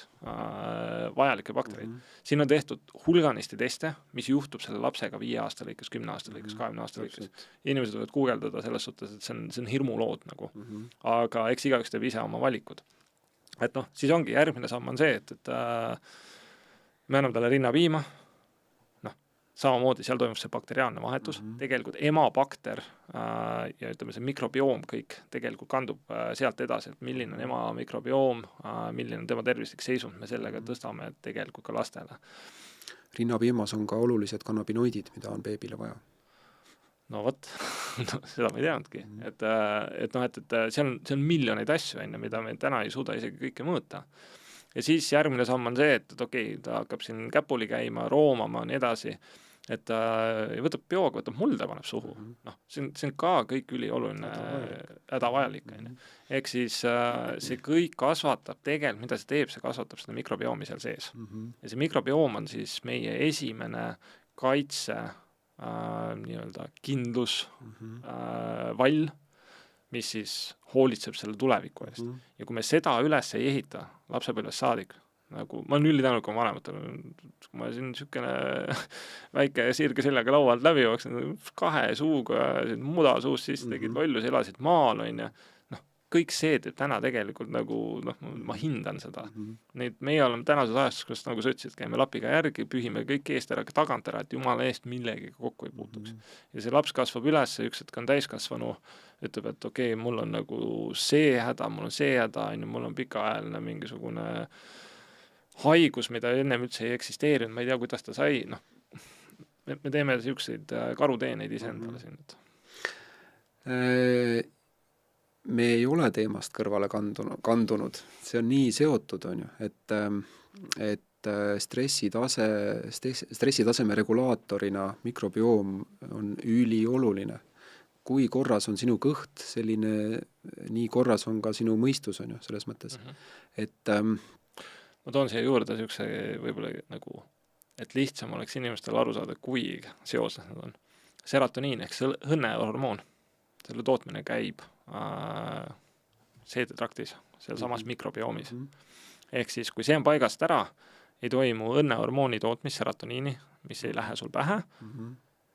vajalikke baktereid. Siin on tehtud hulganisti teste, mis juhtub selle lapsega 5 aasta lõikes, 10 aasta lõikes, 20 aasta lõikes. Inimesed võivad guugeldada selles suhtes, et see on hirmulood nagu. Aga eks igaüks teeb ise oma valikud. Et siis ongi järgmine samm on see, et me anname talle rinnapiima, samamoodi seal toimub see bakteriaalne vahetus, tegelikult emabakter ja ütleme see mikrobioom kõik tegelikult kandub sealt edasi, et milline on ema mikrobioom, milline on tema tervislik seisund, me sellega tõstame tegelikult ka lastele. Rinnapiimas on ka olulised kannabinoidid, mida on beebile vaja. No vot, seda ma ei teadnudki, et see on miljoneid asju, mida me täna ei suuda isegi kõike mõõta. Ja siis järgmine samm on see, et okei, ta hakkab siin käpuli käima, roomama, nii edasi, et võtab bioga, võtab mulda, paneb suhu. See on ka kõik ülioluline hädavajalik. Ehk siis see kõik kasvatab tegelikult, mida see teeb, see kasvatab seda mikrobiomi seal sees. Ja see mikrobioom on siis meie esimene kaitse nii-öelda kindlus vall, mis siis hoolitseb selle tuleviku eest. Ja kui me seda üles ei ehita lapsepõlvest saadik, nagu ma olen ülitänulik oma vanematele, kui ma siin niisugune väike sirge sellega laualt läbi jooksin, 2 suuga muda suust siis tegid lollus, elasid maal, on ja kõik see teeb täna tegelikult nagu, ma hindan seda. Meie oleme tänases ajastus, kus nagu sa ütlesid, käime lapiga järgi, pühime kõik eest ära, tagant ära, et jumala eest millegiga kokku ei puutuks. Ja see laps kasvab üles, üks hetk on täiskasvanu, ütleb, et okei, mul on nagu see häda, mul on see häda, mul on pikaajaline mingisugune haigus, mida ennem üldse ei eksisteerinud, ma ei tea, kuidas ta sai, me teeme selliseid karuteeneid iseendale siin. Me ei ole teemast kõrvale kandunud. See on nii seotud, on ju, et stressitaseme regulaatorina mikrobioom on ülioluline. Kui korras on sinu kõht, nii korras on ka sinu mõistus, on ju, selles mõttes. Et ma toon siia juurde siukse võib-olla nagu, et lihtsam oleks inimestel aru saada, kui seoses nad on. Serotoniin ehk õnnehormoon, selle tootmine käib seedetraktis, seal samas mikrobiomis. Ehk siis, kui see on paigast ära, ei toimu õnnehormooni tootmis serotoniini, mis ei lähe sul pähe,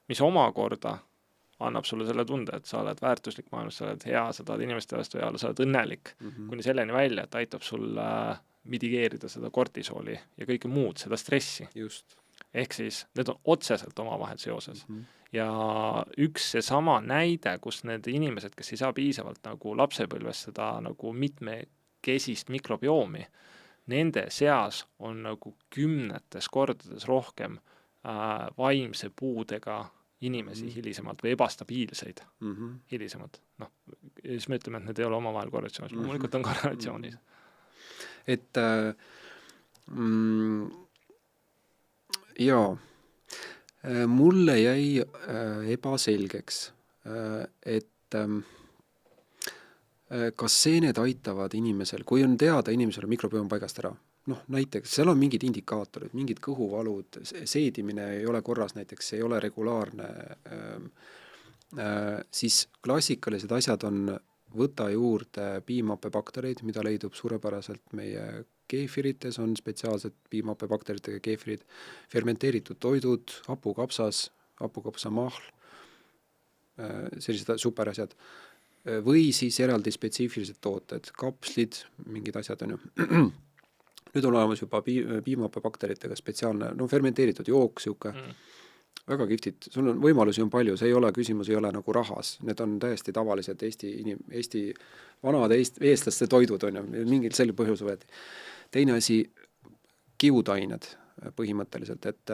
mis omakorda annab sulle selle tunde, et sa oled väärtuslik maailmas, sa oled hea, sa tahad inimeste vastu hea, sa oled õnnelik, kuni selleni välja, et aitab sul mitigeerida seda kortisooli ja kõike muud, seda stressi. Just. Ehk siis need on otseselt omavahel seoses. Ja üks see sama näide, kus need inimesed, kes ei saa piisavalt nagu lapsepõlves seda nagu mitmekesist mikrobiomi, nende seas on nagu 10 kordades rohkem vaimse puudega inimesi hilisemalt või ebastabiilseid hilisemalt. Siis me ütleme, et need ei ole omavahel korrelatsioonis. Loomulikult on korrelatsioonis. Et jaa, Mulle jäi ebaselgeks, et kas seened aitavad inimesel, kui on teada inimesel mikrobiom paigast ära, noh näiteks seal on mingid indikaatorid, mingid kõhuvalud, seedimine ei ole korras näiteks, ei ole regulaarne, siis klassikalised asjad on võta juurde piimhappebaktereid, mida leidub suurepäraselt meie keefirites, on spetsiaalsed piimhappebakteritega keefirid, fermenteeritud toidud, hapukapsas, hapukapsamahl, sellised superasjad, või siis eraldi spetsiifilised tooted, kapslid, mingid asjad on ju. Nüüd on olemas juba piimhappebakteritega spetsiaalne, no fermenteeritud jook, siuke, väga kihvtid, sul on võimalusi on palju, see ei ole, küsimus ei ole nagu rahas, need on täiesti tavalised Eesti vanade eestlaste toidud on ju, mingil selle põhjusel võeti. Teine asi, kiudained põhimõtteliselt, et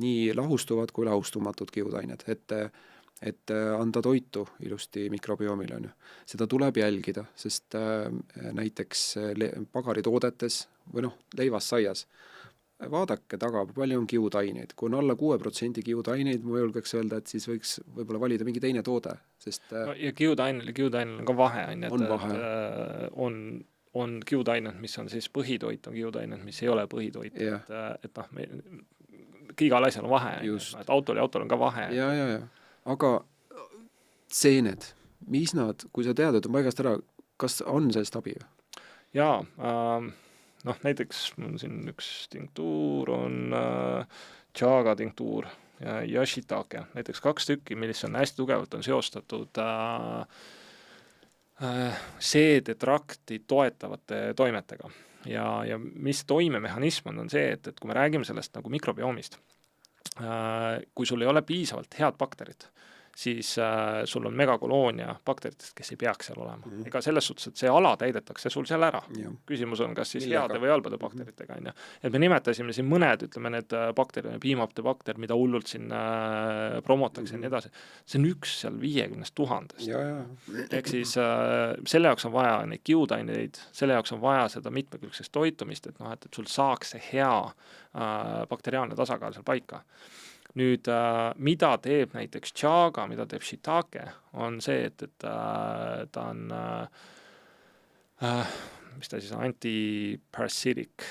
nii lahustuvad kui lahustumatud kiudained, et anda toitu ilusti mikrobiomile on ju. Seda tuleb jälgida, sest näiteks pagaritoodetes või noh, leivas saias, vaadake taga, palju on kiudaineid. Kui on alla 6% kiudaineid, ma julgeks öelda, et siis võiks võib-olla valida mingi teine toode, sest ja kiudainel on ka vahe, on kiudained, mis on siis põhitoit, on kiudained, mis ei ole põhitoit, et noh, igal asjal on vahe, et autol on ka vahe. Ja. Aga seened, mis nad, kui sa tead, et on paigast ära, kas on sellest abi? Jaa, noh, näiteks mul siin üks tinktuur on chaga tinktuur ja shiitake, näiteks 2 tükki, millis on hästi tugevalt on seostatud seedetrakti toetavate toimetega. Ja mis toimemehhanism on see, et kui me räägime sellest nagu mikrobiomist, kui sul ei ole piisavalt head bakterid, siis sul on megakoloonia bakteritest, kes ei peaks seal olema. Ega selles suhtes, et see ala täidetakse sul seal ära. Küsimus on, kas siis heade või halbade bakteritega. Et me nimetasime siin mõned, ütleme need bakterid, piimhapte bakter, mida hullult siin promotakse ja nii edasi. See on üks seal 50 000. Ehk siis selle jaoks on vaja neid kiudaineid, selle jaoks on vaja seda mitmekülgsest toitumist, et sul saaks see hea bakteriaalne tasakaal seal paika. Nüüd, mida teeb näiteks chaga, mida teeb shiitake, on see, et ta on mis ta siis on, antiparasitic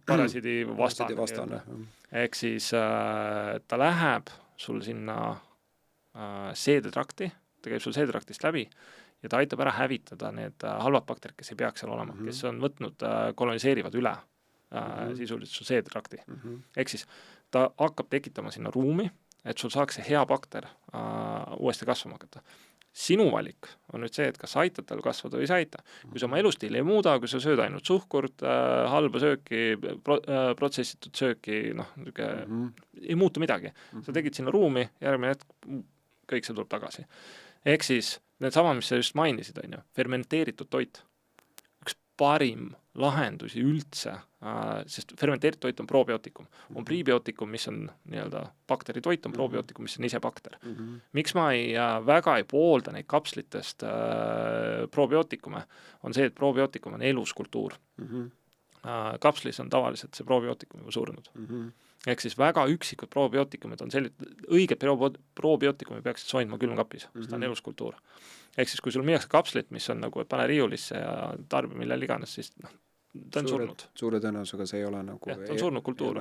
parasiidi vastane. Ehk siis ta läheb sul sinna seedetrakti, ta käib sul seedetraktist läbi ja ta aitab ära hävitada need halvad bakterid, kes ei peaks seal olema, kes on võtnud, koloniseerivad üle sisuliselt sul seedetrakti. Ehk siis ta hakkab tekitama sinna ruumi, et sul saaks see hea bakter uuesti kasvama hakata. Sinu valik on nüüd see, et kas aitad tal kasvada või sa aita. Kui sa oma elustiili ei muuda, kui sa sööd ainult suhkurt, halba sööki, protsessitud sööki, ei muutu midagi. Sa tegid sinna ruumi, järgmine hetk kõik see tuleb tagasi. Ehk siis need sama, mis sa just mainisid, on ju, fermenteeritud toit. Üks parim lahendusi üldse, sest fermenteeritud toit on probiootikum. On prebiootikum, mis on nii-öelda bakteritoit, on probiootikum, mis on ise bakter. Miks ma väga ei poolda neid kapslitest probiootikume, on see, et probiootikum on eluskultuur. Kapslis on tavaliselt see probiootikum juba surnud. Ehk siis väga üksikud probiootikumid on õiged probiootikumi peaksid soindma külmkapis, sest ta on eluskultuur. Ehk siis, kui sul minnakse kapslit, mis on nagu, et pane riiulisse ja tarbi millel iganes, siis ta on surnud. Suure tõenäosusega see ei ole nagu ta on surnud kultuur.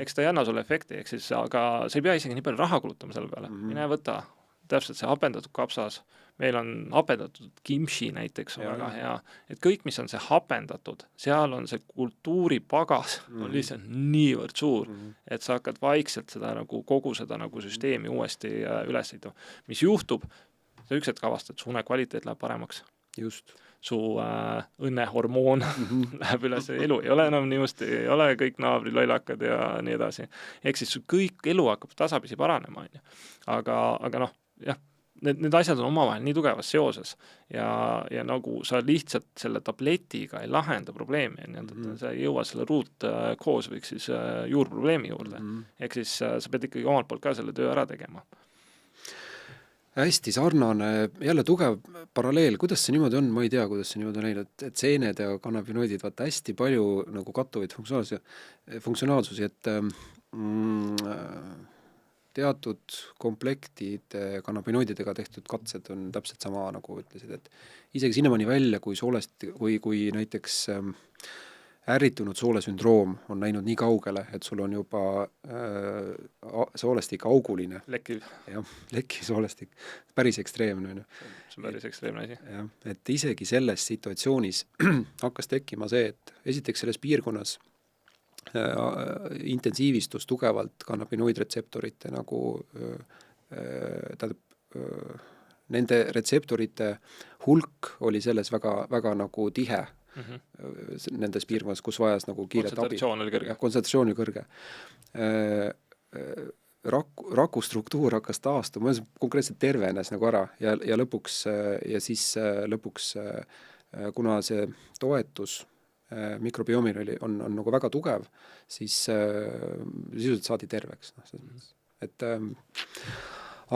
Eks ta ei anna sulle efekti, eks siis, aga sa ei pea isegi nii palju raha kulutama selle peale. Mine võta täpselt see hapendatud kapsas. Meil on hapendatud kimchi näiteks, on väga hea. Et kõik, mis on see hapendatud, seal on see kultuuripagas, on lihtsalt niivõrd suur, et sa hakkad vaikselt seda nagu, kogu seda nagu süsteemi uuesti üles ehitada. Mis juhtub, sa üks hetk avastad, su une kvaliteet läheb paremaks. Just. Su õnnehormoon läheb üles, elu ei ole enam niimoodi, ei ole kõik naabri lollakad ja nii edasi. Ehk siis kõik elu hakkab tasapisi paranema. Aga noh, jah, need asjad on omavahel nii tugevas seoses ja nagu sa lihtsalt selle tabletiga ei lahenda probleemi, sa ei jõua selle root cause või siis juurprobleemi juurde. Ehk siis sa pead ikkagi omalt poolt ka selle töö ära tegema. hästi sarnane, jälle tugev paralleel, kuidas see niimoodi on, ma ei tea, kuidas see niimoodi on läinud, et seened ja kannabinoidid, vaata hästi palju nagu kattuvaid funktsionaalsusi, et teatud komplektide kannabinoididega tehtud katsed on täpselt sama, nagu ütlesid, et isegi sinnamaani välja, kui näiteks ärritunud soolesündroom on läinud nii kaugele, et sul on juba soolestik auguline. Lekkiv. Jah, lekkiv soolestik. Päris ekstreemne. See on päris ekstreemne asi. Jah, et isegi selles situatsioonis hakkas tekkima see, et esiteks selles piirkonnas intensiivistus tugevalt kannabinoidretseptorite nagu nende retseptorite hulk oli selles väga, väga nagu tihe nendes piirkonnas, kus vajas nagu kiiret abi. Kontsentratsioon oli kõrge. Rakustruktuur hakkas taastuma, konkreetselt tervenes nagu ära ja lõpuks, kuna see toetus mikrobiomil on nagu väga tugev, siis sisuliselt saadi terveks. Et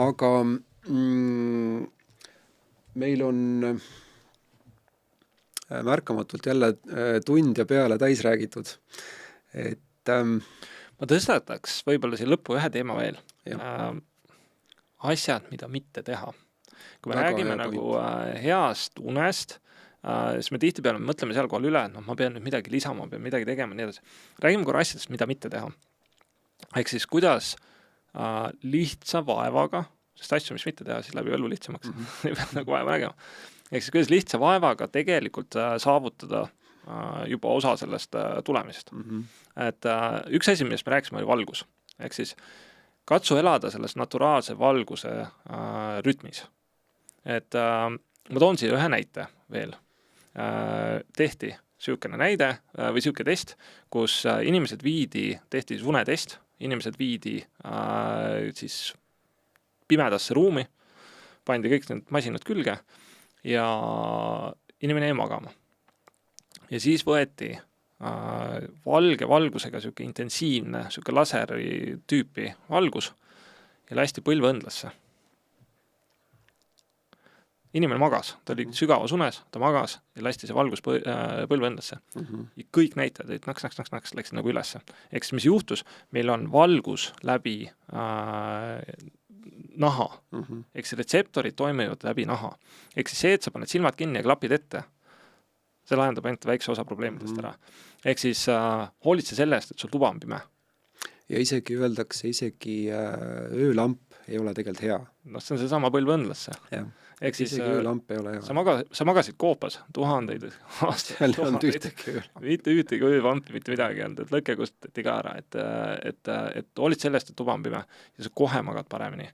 aga meil on märkamatult jälle tund ja peale täis räägitud. Et ma tõstataks võib-olla siia lõppu ühe teema veel. Asjad, mida mitte teha. Kui me räägime nagu heast unest, siis me tihtipeale mõtleme seal kohal üle, et ma pean nüüd midagi lisama, pean midagi tegema, nii edasi. Räägime korra asjadest, mida mitte teha. Ehk siis kuidas lihtsa vaevaga, sest asju, mis mitte teha, siis läbi elu lihtsamaks. Ei pea nagu vaeva nägema. Ehk siis kuidas lihtsa vaevaga tegelikult saavutada juba osa sellest tulemisest. Et üks asi, millest me rääkisime, oli valgus. Ehk siis katsu elada selles naturaalse valguse rütmis. Et ma toon siia ühe näite veel. Tehti süükene näide või süüke test, kus inimesed tehti unetest, inimesed viidi siis pimedasse ruumi, pandi kõik need masinad külge ja inimene jäi magama. Ja siis võeti valge valgusega süke intensiivne, süke laseri tüüpi valgus ja lasti põlveõndlasse. Inimene magas, ta oli sügavas unes, ta magas ja lasti see valgus põlveõndlasse. Ja kõik näitajad olid naks, läksid nagu ülesse. Ehk siis mis juhtus, meil on valgus läbi naha. Ehk siis retseptorid toimivad läbi naha. Ehk siis see, et sa paned silmad kinni ja klapid ette, see lahendab ainult väikse osa probleemidest ära. Ehk siis hoolitse sellest, et sul tuba on pime. Ja öeldakse, öölamp ei ole tegelikult hea. No see on see sama põlveõndlasse. Jah. Ehk siis öölamp ei ole hea. Sa magasid koopas tuhandeid aastaid. Mitte ühtegi öövampi, mitte midagi olnud, et lõkke kustati ka ära, et olid sellest, et tuba on pime ja sa kohe magad paremini.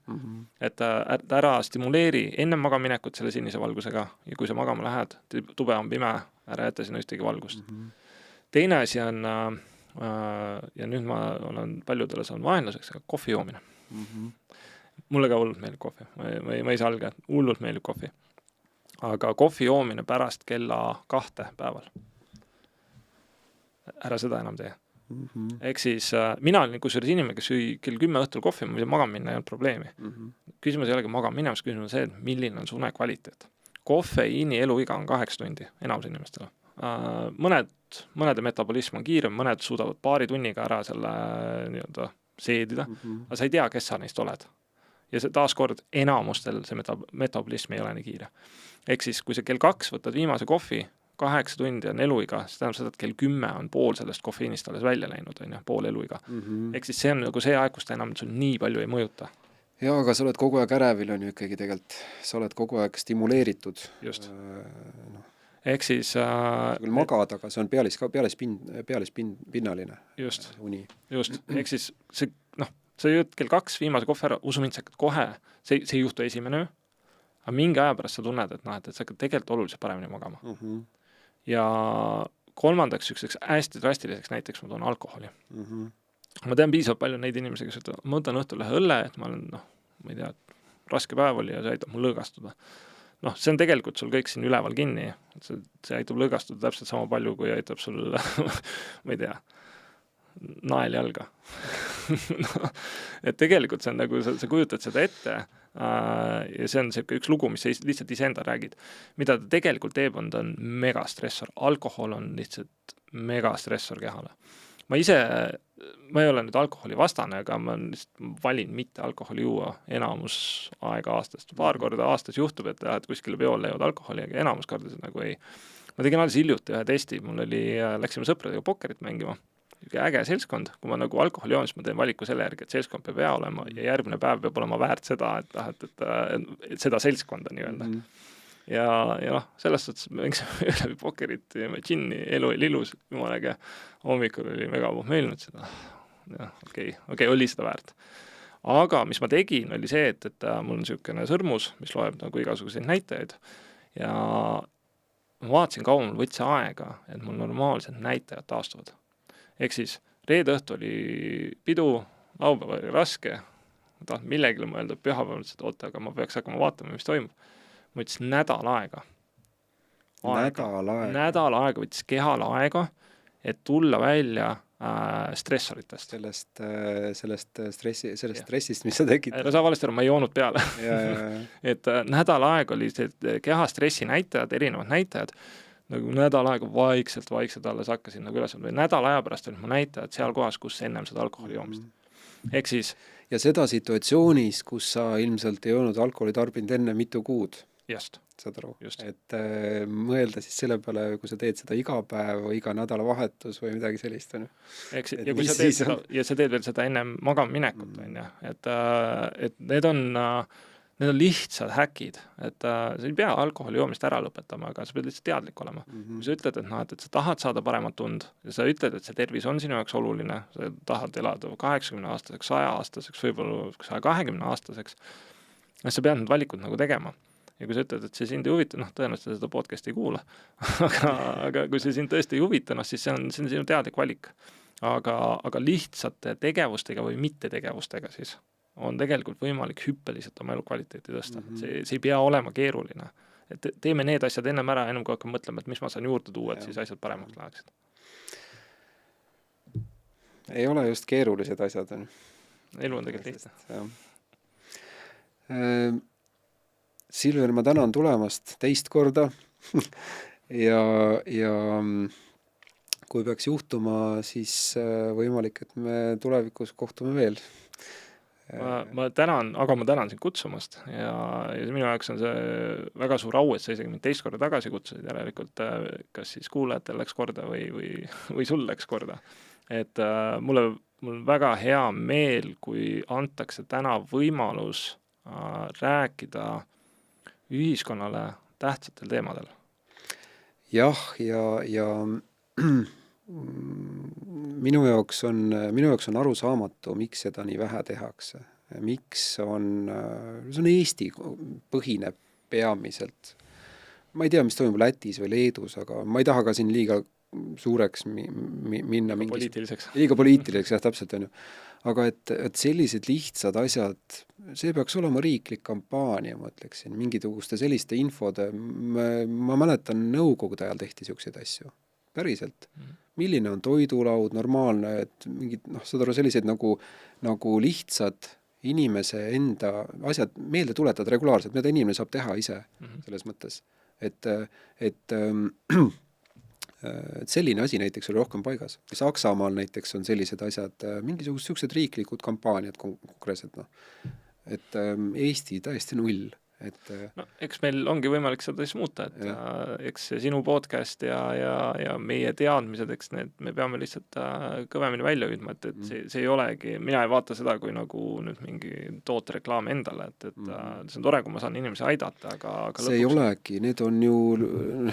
Et ära stimuleeri enne magaminekut selle sinise valgusega ja kui sa magama lähed, tube on pime, ära jätta sinna ühtegi valgust. Teine asi on, ja nüüd ma olen paljudele saanud vaenlaseks, aga kohvi joomine. Mulle ka hullult meeldib kohvi, ma ei salga, hullult meeldib kohvi. Aga kohvi joomine pärast kella 2 päeval. Ära seda enam tee. Ehk siis mina olin kusjuures inimene, kes sõi kell 10 õhtul kohvi, ma võin magama minna, ei olnud probleemi. Küsimus ei olegi magama minemas, küsimus on see, et milline on su une kvaliteet. Kofeiini eluiga on 8 tundi, enamus inimestele. Mõnede metabolism on kiirem, mõned suudavad paari tunniga ära selle nii-öelda seedida, aga sa ei tea, kes sa neist oled. Ja taaskord enamustel see metabolism ei ole nii kiire. Ehk siis, kui sa kell 2 võtad viimase kohvi, 8 tundi on eluiga, siis tähendab seda, et kell 10 on pool sellest kofeiinist alles välja läinud, pool eluiga. Ehk siis see on nagu see aeg, kus ta enam sul nii palju ei mõjuta. Jaa, aga sa oled kogu aeg ärevil on ju ikkagi tegelikult. Sa oled kogu aeg stimuleeritud. Just. Ehk siis küll magad, aga see on pealispinnaline uni. Just. Ehk siis sa jõud kell 2 viimase kohvi ära, usu mind, sa hakkad kohe, see ei juhtu esimene öö, aga mingi aja pärast sa tunned, et sa hakkad tegelikult oluliselt paremini magama. Ja kolmandaks ükseks hästi drastiliseks näiteks ma toon alkoholi. Ma tean piisavalt palju neid inimesi, kes ütlevad, ma võtan õhtul ühe õlle, et ma olen, ma ei tea, raske päev oli ja see aitab mul lõõgastuda. See on tegelikult sul kõik siin üleval kinni, see aitab lõõgastuda täpselt sama palju, kui aitab sul, ma ei tea, nael jalga. No, et tegelikult see on nagu, sa kujutad seda ette ja see on üks lugu, mis sa lihtsalt iseenda räägid. Mida ta tegelikult teeb, ta on megastressor. Alkohol on lihtsalt megastressor kehale. Ma ei ole nüüd alkoholi vastane, aga ma valin mitte alkoholi juua enamus aega aastast. Paar korda aastas juhtub, et kuskile peole jõud alkoholi, aga enamus kordasid nagu ei. Ma tegin alles hiljuti ühe testi, läksime sõpradega pokkerit mängima. Äge seltskond, kui ma nagu alkoholi joon, siis ma teen valiku selle järgi, et seltskond peab hea olema ja järgmine päev peab olema väärt seda, et seda seltskonda nii-öelda. Ja noh, selles suhtes mängisime läbi pokkerit ja džinni, elu oli ilus, jumalegi hommikul oli mega meelnud seda. Okei, oli seda väärt. Aga mis ma tegin, oli see, et mul on niisugune sõrmus, mis loeb nagu igasuguseid näitajaid ja ma vaatasin kaua mul võtsi aega, et mul normaalsed näitajad taastuvad. Ehk siis reede õhtu oli pidu, laupäev oli raske, ma tahan millegile mõelda, pühapäeval ütlesin, et oota, aga ma peaks hakkama vaatama, mis toimub. Ma võttis nädal aega. Nädal aega võttis kehal aega, et tulla välja stressoritest. Sellest stressist, mis sa tegid. Sa valesti ma ei joonud peale. Et nädal aega oli see keha stressi näitajad, erinevad näitajad, nagu nädal aega vaikselt alles hakkasin nagu üles. Nädal aja pärast olid ma näitajad seal kohas, kus ennem seda alkoholi joomist. Ehk siis... Ja seda situatsioonis, kus sa ilmselt ei olnud alkoholi tarbinud enne mitu kuud. Just. Saad aru. Et mõelda siis selle peale, kui sa teed seda iga päev või iga nädalavahetus või midagi sellist. Ja kui sa teed veel seda ennem magama minekut, et need on lihtsad häkid, et sa ei pea alkoholi joomist ära lõpetama, aga sa pead lihtsalt teadlik olema. Kui sa ütled, et sa tahad saada paremat tund ja sa ütled, et see tervis on sinu jaoks oluline, sa tahad elada 80-aastaseks, 100-aastaseks, võib-olla 120-aastaseks, sa pead need valikud nagu tegema. Ja kui sa ütled, et see sind ei huvita, tõenäoliselt seda podcasti ei kuula, aga kui see sind tõesti ei huvita, siis see on sinu teadlik valik. Aga lihtsate tegevustega või mitte tegevustega siis on tegelikult võimalik hüppeliselt oma elukvaliteeti tõsta. See ei pea olema keeruline. Et teeme need asjad ennem ära, ennem kui hakkame mõtlema, et mis ma saan juurde tuua, et siis asjad paremaks läheksid. Ei ole just keerulised asjad. Elu on tegelikult lihtne. Silver, ma tänan tulemast teist korda ja kui peaks juhtuma, siis võimalik, et me tulevikus kohtume veel. Ma tänan sind kutsumast ja minu jaoks on see väga suur au, et sa isegi mind teist korda tagasi kutsusid, järelikult kas siis kuulajatel läks korda või sul läks korda. Et mul väga hea meel, kui antakse täna võimalus rääkida ühiskonnale tähtsatel teemadel. Jah, ja minu jaoks on arusaamatu, miks seda nii vähe tehakse. Miks see on Eesti põhineb peamiselt. Ma ei tea, mis toimub Lätis või Leedus, aga ma ei taha ka siin liiga suureks minna. Liiga poliitiliseks, jah, täpselt on ju. Aga et sellised lihtsad asjad, see peaks olema riiklik kampaania, ma ütleksin, mingisuguste selliste infode. Ma mäletan, nõukogude ajal tehti selliseid asju. Päriselt. Milline on toidulaud, normaalne, et mingid, saad aru, sellised nagu lihtsad inimese enda asjad meelde tuletad regulaarselt, mida inimene saab teha ise selles mõttes. Et selline asi näiteks oli rohkem paigas. Saksamaal näiteks on sellised asjad, mingisugused riiklikud kampaaniad konkreetselt. Et Eesti täiesti null. Eks meil ongi võimalik seda siis muuta, et eks sinu podcast ja meie teadmised, eks me peame lihtsalt kõvemini välja hüüdma, et see ei olegi, mina ei vaata seda kui nagu nüüd mingi tootereklaam endale, et see on tore, kui ma saan inimesi aidata, aga see lõpuks... ei olegi, need on ju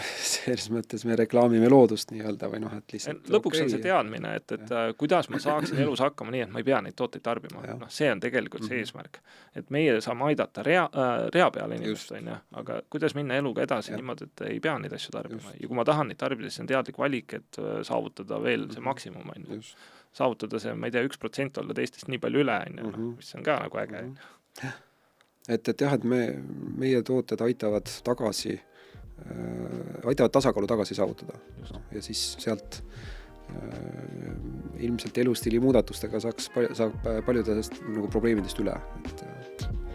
selles mõttes me reklaamime loodust nii-öelda või et lihtsalt lõpuks on see teadmine, et kuidas ma saaksin elus hakkama nii, et ma ei pea neid tooteid tarbima, see on tegelikult see eesmärk, et meie saame aidata rea peale inimest, aga kuidas minna eluga edasi niimoodi, et ei pea neid asju tarbima. Ja kui ma tahan neid tarbida, siis on teadlik valik, et saavutada veel see maksimum. Saavutada see, ma ei tea, 1% olla teistest nii palju üle, mis on ka nagu äge. Et jah, et meie tooted aitavad tasakaalu tagasi saavutada. Ja siis sealt ilmselt elustiili muudatustega saab paljudest nagu probleemidest üle, et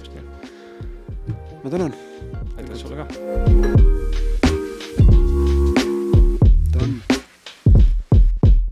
Just nii. ma tänan. Aitäh sulle ka.